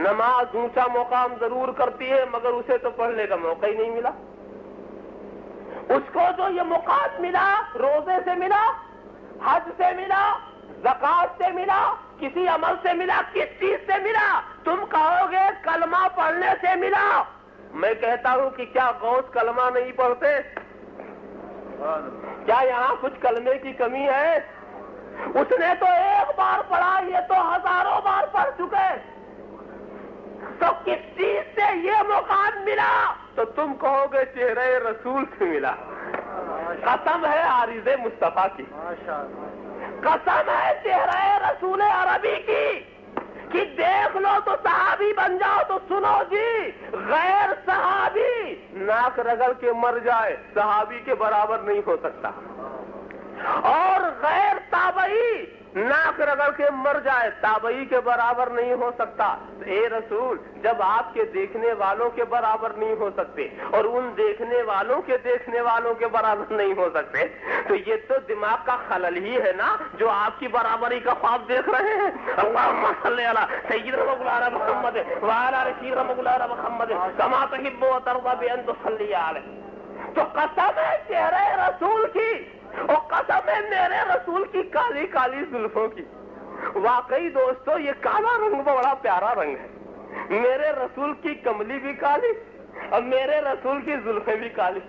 نماز اونچا مقام ضرور کرتی ہے مگر اسے تو پڑھنے کا موقع ہی نہیں ملا. اس کو جو یہ مقام ملا روزے سے ملا، حج سے ملا، زکات سے ملا، کسی عمل سے ملا، کس چیز سے ملا؟ تم کہو گے کلمہ پڑھنے سے ملا. میں کہتا ہوں کہ کیا غوث کلمہ نہیں پڑھتے؟ کیا یہاں کچھ کلمے کی کمی ہے؟ اس نے تو ایک بار پڑھا، یہ تو ہزاروں بار پڑھ چکے. تو کس چیز سے یہ مقام ملا؟ تو تم کہو گے چہرہ رسول سے ملا. قسم ہے عارض مصطفیٰ کی، قسم ہے چہرہ رسول عربی کی کہ دیکھ لو تو صحابی بن جاؤ. تو سنو جی، غیر صحابی ناک رگڑ کے مر جائے صحابی کے برابر نہیں ہو سکتا، اور غیر تابعی ناک رگڑ کے مر جائے تابعی کے برابر نہیں ہو سکتا. اے رسول، جب آپ کے دیکھنے والوں کے برابر نہیں ہو سکتے اور ان دیکھنے والوں کے برابر نہیں ہو سکتے، تو یہ تو دماغ کا خلل ہی ہے نا جو آپ کی برابری کا خواب دیکھ رہے ہیں. اللہم صلی علی سیدنا مولانا محمد وعلی آل سیدنا مولانا محمد کما تحب و ترضی بان تصلی علیہ. تو قسم ہے چہرہ رسول کی، اور قسم ہے میرے رسول کی کالی کالی زلفوں کی. واقعی دوستو یہ کالا رنگ بڑا پیارا رنگ ہے. میرے رسول کی کملی بھی کالی اور میرے رسول کی زلفیں بھی کالی.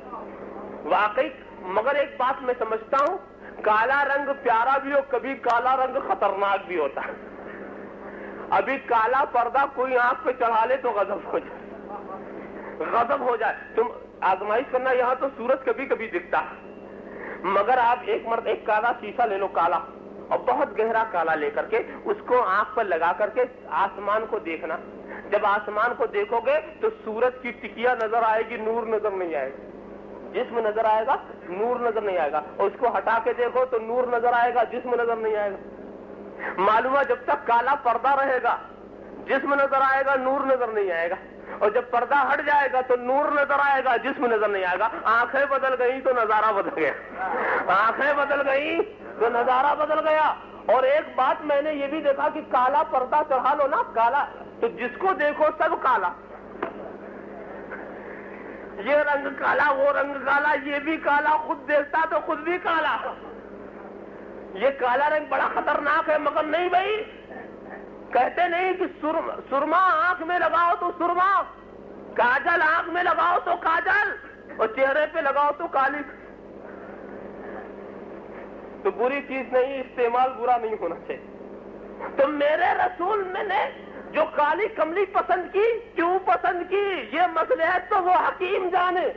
واقعی مگر ایک بات میں سمجھتا ہوں، کالا رنگ پیارا بھی ہو، کبھی کالا رنگ خطرناک بھی ہوتا ہے. ابھی کالا پردہ کوئی آنکھ پہ چڑھا لے تو غضب ہو جائے. تم آزمائش کرنا، یہاں تو سورج کبھی کبھی دکھتا ہے، مگر آپ ایک کالا شیشہ لے لو، کالا اور بہت گہرا کالا لے کر کے اس کو آنکھ پر لگا کر کے آسمان کو دیکھنا. جب آسمان کو دیکھو گے تو سورج کی ٹکیا نظر آئے گی، نور نظر نہیں آئے گا. جسم نظر آئے گا، نور نظر نہیں آئے گا. اور اس کو ہٹا کے دیکھو تو نور نظر آئے گا، جسم نظر نہیں آئے گا. معلوم ہے جب تک کالا پردہ رہے گا جسم نظر آئے گا، نور نظر نہیں آئے گا. اور جب پردہ ہٹ جائے گا تو نور نظر آئے گا، جسم نظر نہیں آئے گا. آنکھیں بدل گئی تو نظارہ بدل گیا، آنکھیں بدل گئی تو نظارہ بدل گیا. اور ایک بات میں نے یہ بھی دیکھا کہ کالا پردہ چڑھا لو نا، کالا تو جس کو دیکھو سب کالا. یہ رنگ کالا، وہ رنگ کالا، یہ بھی کالا، خود دیکھتا تو خود بھی کالا. یہ کالا رنگ بڑا خطرناک ہے. مگر نہیں بھائی، کہتے نہیں کہ سرما آنکھ میں لگاؤ تو سرما، کاجل آنکھ میں لگاؤ تو کاجل، اور چہرے پہ لگاؤ تو کالی. تو بری چیز نہیں، استعمال برا نہیں ہونا چاہیے. تو میرے رسول میں نے جو کالی کملی پسند کی، کیوں پسند کی یہ مصلحت تو وہ حکیم جانے.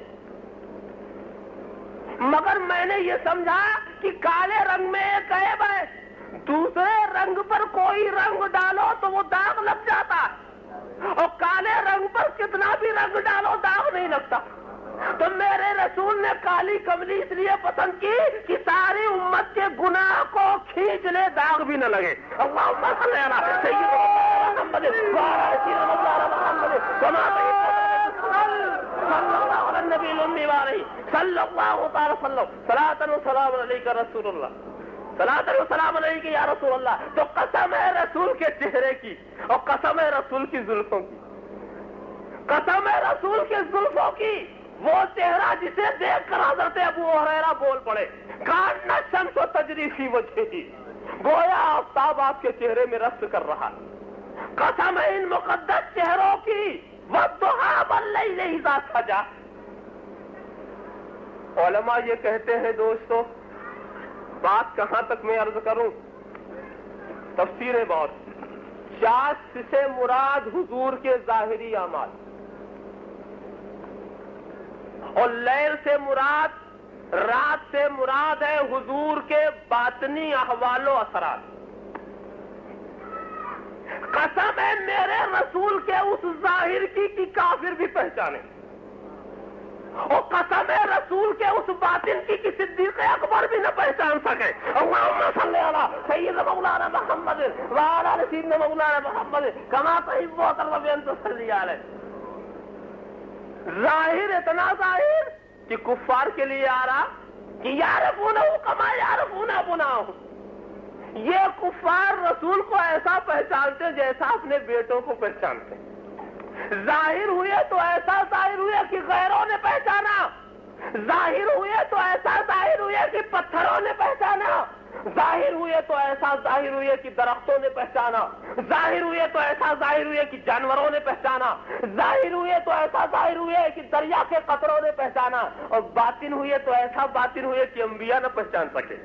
مگر میں نے یہ سمجھا کہ کالے رنگ میں ایک عیب ہے، دوسرے رنگ پر کوئی رنگ ڈالو تو وہ داغ لگ جاتا ہے، اور کالے رنگ پر کتنا بھی رنگ ڈالو داغ نہیں لگتا. تو میرے رسول نے کالی کملی اس لیے پسند کی کہ ساری امت کے گناہ کو کھینچ لے، داغ بھی نہ لگے. اللہم صلی علی سیدنا محمد وعلی آل سیدنا مولانا محمد کما صلی اللہ علی النبی الأمی وعلیہ صلی اللہ تعالی وسلم صلاۃ و سلام علیک رسول اللہ، صلاۃ و سلام علیک یا رسول اللہ. تو قسم ہے رسول کے چہرے کی، اور قسم ہے رسول کی زلفوں کی، قسم ہے رسول کے زلفوں کی. وہ چہرہ جسے دیکھ کر حضرت ابو ہریرہ بول پڑے، کان الشمس تجری فی وجہہ، گویا آفتاب آپ کے چہرے میں رقص کر رہا. قسم ہے ان مقدس چہروں کی، والضحیٰ واللیل اذا سجا. علماء یہ کہتے ہیں دوستو، بات کہاں تک میں عرض کروں، تفسیر بہت. شاس سے مراد حضور کے ظاہری اعمال، اور لیل سے مراد، رات سے مراد ہے حضور کے باطنی احوال و اثرات. قسم ہے میرے رسول کے اس ظاہر کی کہ کافر بھی پہچانے، اور قسم ہے رسول کے اس باطن کی کہ صدیق اکبر بھی نہ پہچان سکے. اللہم صلی علی سیدنا مولانا محمد وعلی آل سیدنا مولانا محمد کما تحب و ترضی ان تصلی علیہ. ظاہر اتنا ظاہر کہ کفار کے لیے آ رہا، کہ یعرفونہ کما یعرفون ابناءہم. یہ کفار رسول کو ایسا پہچانتے جیسا اپنے بیٹوں کو پہچانتے. ظاہر ہوئے تو ایسا ظاہر ہوئے کہ غیروں نے پہچانا, ظاہر ہوئے تو ایسا ظاہر ہوئے کہ پتھروں نے پہچانا, ظاہر ہوئے تو ایسا ظاہر ہوئے کہ درختوں نے پہچانا, ظاہر ہوئے تو ایسا ظاہر ہوئے کہ جانوروں نے پہچانا, ظاہر ہوئے تو ایسا ظاہر ہوئے کہ دریا کے قطروں نے پہچانا, اور باطن ہوئے تو ایسا باطن ہوئے کہ انبیاء نہ پہچان سکے,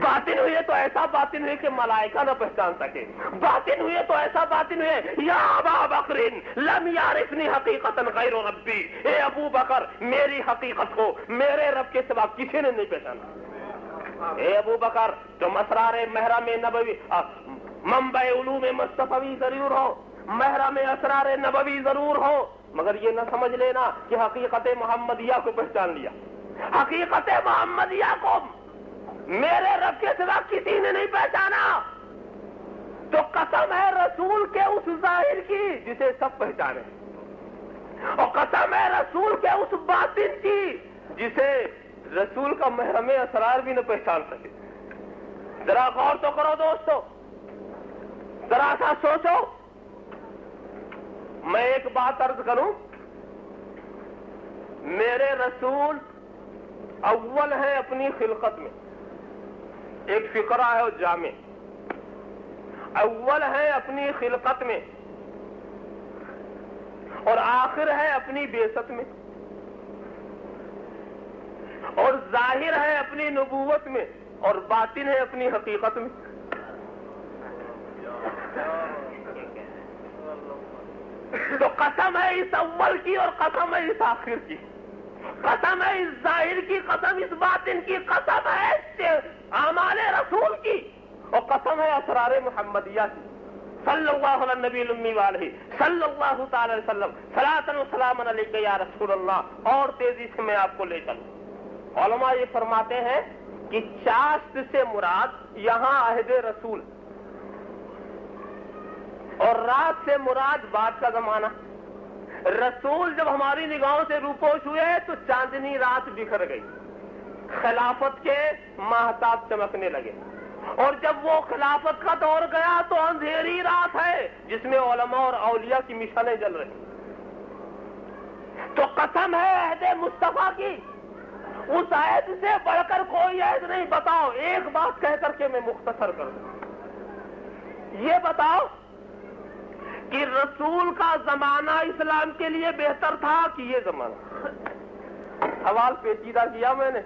باطن ہوئے تو ایسا باطن ہوئے کہ ملائکہ نہ پہچان سکے, باطن ہوئے تو ایسا باطن ہوئے یا ابا بکر لم یعرفنی حقیقتا غیر ربی, اے ابو بکر میری حقیقت کو میرے رب کے سوا کسی نے نہیں پہچانا. اے ابو بکر تم اسرار محرم نبوی منبع علوم مصطفی ضرور ہو, محرم اسرار نبوی ضرور ہو, مگر یہ نہ سمجھ لینا کہ حقیقت محمدیہ کو پہچان لیا. حقیقت محمدیہ کو میرے رب کے سوا کسی نے نہیں پہچانا. تو قسم ہے رسول کے اس ظاہر کی جسے سب پہچانے, اور قسم ہے رسول کے اس باطن کی جسے رسول کا محرم اسرار بھی نہ پہچان سکے. ذرا غور تو کرو دوستو, ذرا سا سوچو. میں ایک بات عرض کروں, میرے رسول اول ہیں اپنی خلقت میں, ایک فقرہ ہے اور جامع, اول ہے اپنی خلقت میں اور آخر ہے اپنی بعثت میں, اور ظاہر ہے اپنی نبوت میں اور باطن ہے اپنی حقیقت میں. تو قسم ہے اس اول کی اور قسم ہے اس آخر کی, قسم ہے اس ظاہر کی, قسم اس باطن کی, قسم ہے اعمال رسول کی, اور قسم ہے اسرار محمدیہ کی. صلی اللہ علیہ نبی الامی والہ صلی اللہ تعالی علیہ وسلم صلاۃ و سلام علیک یا رسول اللہ. اور تیزی سے میں آپ کو لے چلوں. علماء یہ فرماتے ہیں کہ چاشت سے مراد یہاں عہد رسول, اور رات سے مراد بعد کا زمانہ. رسول جب ہماری نگاہوں سے روپوش ہوئے تو چاندنی رات بکھر گئی, خلافت کے ماہتاب چمکنے لگے, اور جب وہ خلافت کا دور گیا تو اندھیری رات ہے جس میں علماء اور اولیاء کی مشالیں جل رہی. تو قسم ہے عہد مصطفیٰ کی, اس عہد سے بڑھ کر کوئی عہد نہیں. بتاؤ, ایک بات کہہ کر کے میں مختصر کر دوں, یہ بتاؤ کہ رسول کا زمانہ اسلام کے لیے بہتر تھا کہ یہ زمانہ؟ سوال پیچیدہ کیا میں نے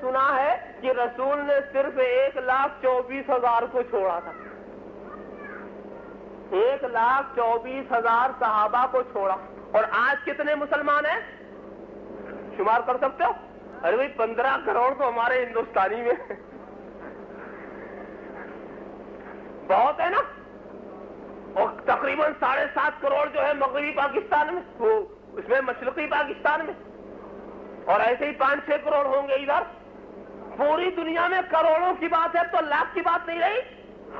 سنا ہے کہ رسول نے صرف 1,24,000 کو چھوڑا تھا, 1,24,000 صحابہ کو چھوڑا. اور آج کتنے مسلمان ہیں شمار کر سکتے ہو؟ ارے بھائی 15 کروڑ تو ہمارے ہندوستانی میں بہت ہے نا, اور تقریباً 7.5 کروڑ جو ہے مغربی پاکستان میں, وہ اس میں مشرقی پاکستان میں, اور ایسے ہی 5-6 کروڑ ہوں گے ادھر. پوری دنیا میں کروڑوں کی بات ہے تو لاکھ کی بات نہیں رہی.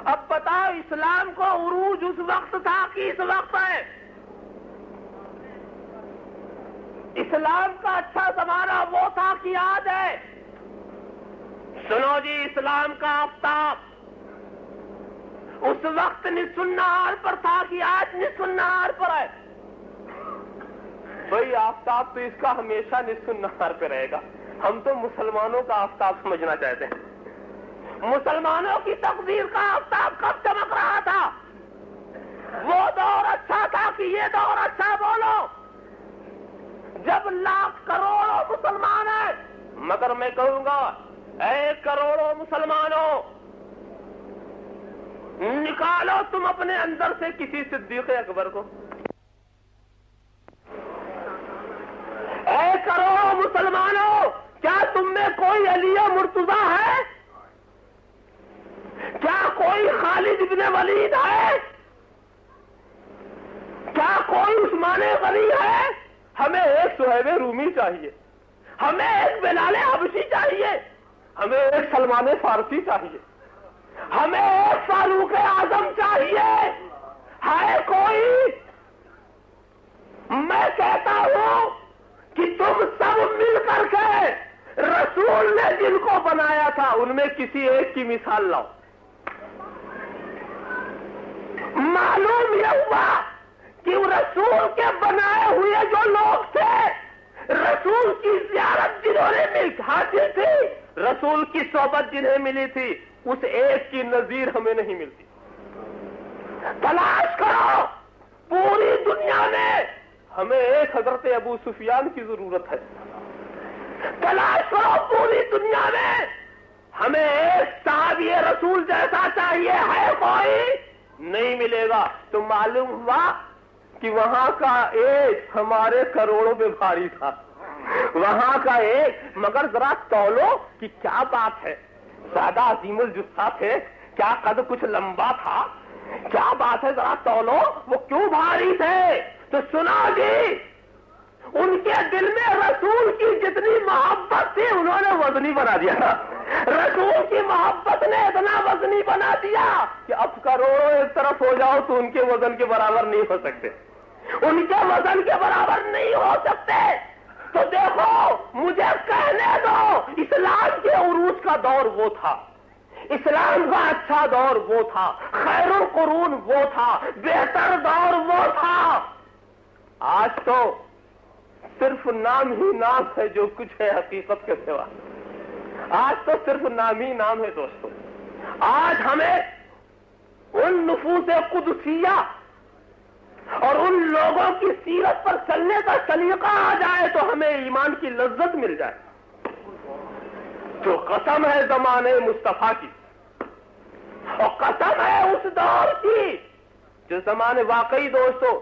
اب بتاؤ اسلام کو عروج اس وقت تھا کہ اس وقت ہے؟ اسلام کا اچھا زمانہ وہ تھا کہ آج ہے. سنو جی, اسلام کا آفتاب اس وقت نصف النہار پر تھا کہ آج نصف النہار پر ہے. بھئی آفتاب تو اس کا ہمیشہ نصف النہار پہ رہے گا. ہم تو مسلمانوں کا آفتاب سمجھنا چاہتے ہیں. مسلمانوں کی تقدیر کا آفتاب کب چمک رہا تھا؟ وہ دور اچھا تھا کہ یہ دور اچھا؟ بولو. جب لاکھ کروڑوں مسلمان ہیں, مگر میں کہوں گا اے کروڑوں مسلمانوں, نکالو تم اپنے اندر سے کسی صدیق اکبر کو. اے کروڑوں مسلمانوں, کیا تم میں کوئی علی مرتضیٰ ہے؟ کیا کوئی خالد بن ولید ہے؟ کیا کوئی عثمان غنی ہے؟ ہمیں ایک صہیب رومی چاہیے, ہمیں ایک بلال حبشی چاہیے, ہمیں ایک سلمان فارسی چاہیے, ہمیں ایک فاروق اعظم چاہیے. ہے کوئی؟ میں کہتا ہوں کہ تم سب مل کر رسول نے جن کو بنایا تھا ان میں کسی ایک کی مثال لاؤ. معلوم یہ ہوا کہ رسول کے بنائے ہوئے جو لوگ تھے، رسول کی زیارت جنہوں نے حاصل تھی، رسول کی صحبت جنہیں ملی تھی، اس ایک کی نظیر ہمیں نہیں ملتی. تلاش کرو پوری دنیا میں، ہمیں ایک حضرت ابو سفیان کی ضرورت ہے. تلاش کرو پوری دنیا میں، ہمیں ایک صحابی رسول جیسا چاہیے، ہے کوئی؟ نہیں ملے گا. تو معلوم ہوا کہ وہاں کا ایک ہمارے کروڑوں پہ بھاری تھا. وہاں کا ایک، مگر ذرا تولو کہ کیا بات ہے، زیادہ عظیم الجثہ تھے، کیا قد کچھ لمبا تھا، کیا بات ہے، ذرا تولو وہ کیوں بھاری تھے. تو سنا جی، ان کے دل میں رسول کی جتنی محبت تھی انہوں نے وزنی بنا دیا. رسول کی محبت نے اتنا وزنی بنا دیا کہ اب کروڑوں ایک طرف ہو جاؤ تو ان کے وزن کے برابر نہیں ہو سکتے، ان کے وزن کے برابر نہیں ہو سکتے. تو دیکھو، مجھے کہنے دو، اسلام کے عروج کا دور وہ تھا، اسلام کا اچھا دور وہ تھا، خیر القرون وہ تھا، بہتر دور وہ تھا. آج تو صرف نام ہی نام ہے، جو کچھ ہے حقیقت کے سوا. آج تو صرف نام ہی نام ہے دوستو. آج ہمیں ان نفوس قدسیہ اور ان لوگوں کی سیرت پر چلنے کا سلیقہ آ جائے تو ہمیں ایمان کی لذت مل جائے. تو قسم ہے زمانے مصطفیٰ کی، اور قسم ہے اس دور کی جو زمانے، واقعی دوستو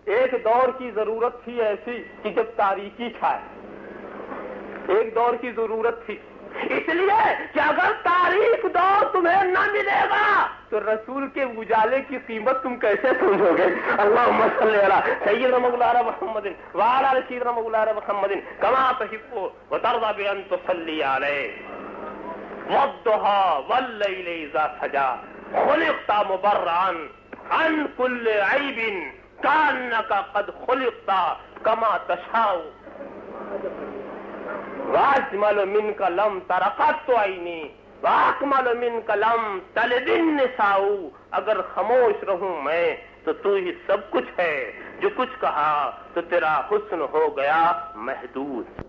ایک دور کی ضرورت تھی ایسی کہ جب تاریکی چھائے. ایک دور کی ضرورت تھی، اس لیے کہ اگر تاریخ دور تمہیں نہ ملے گا تو رسول کے اجالے کی قیمت تم کیسے سمجھو گے. اللہم صلی علی سیدنا مولانا محمد وعلی آل سیدنا مولانا محمد کما تحب وترضى بان تصلی علیہ. والضحى واللیل اذا سجى خلقت مبرعا عن كل عیب کانک قد خلقت کما تشاء. واجمل منک لم ترقت عینی واکمل منک لم تلد النساء. اگر خاموش رہوں میں تو تو ہی سب کچھ ہے، جو کچھ کہا تو تیرا حسن ہو گیا محدود.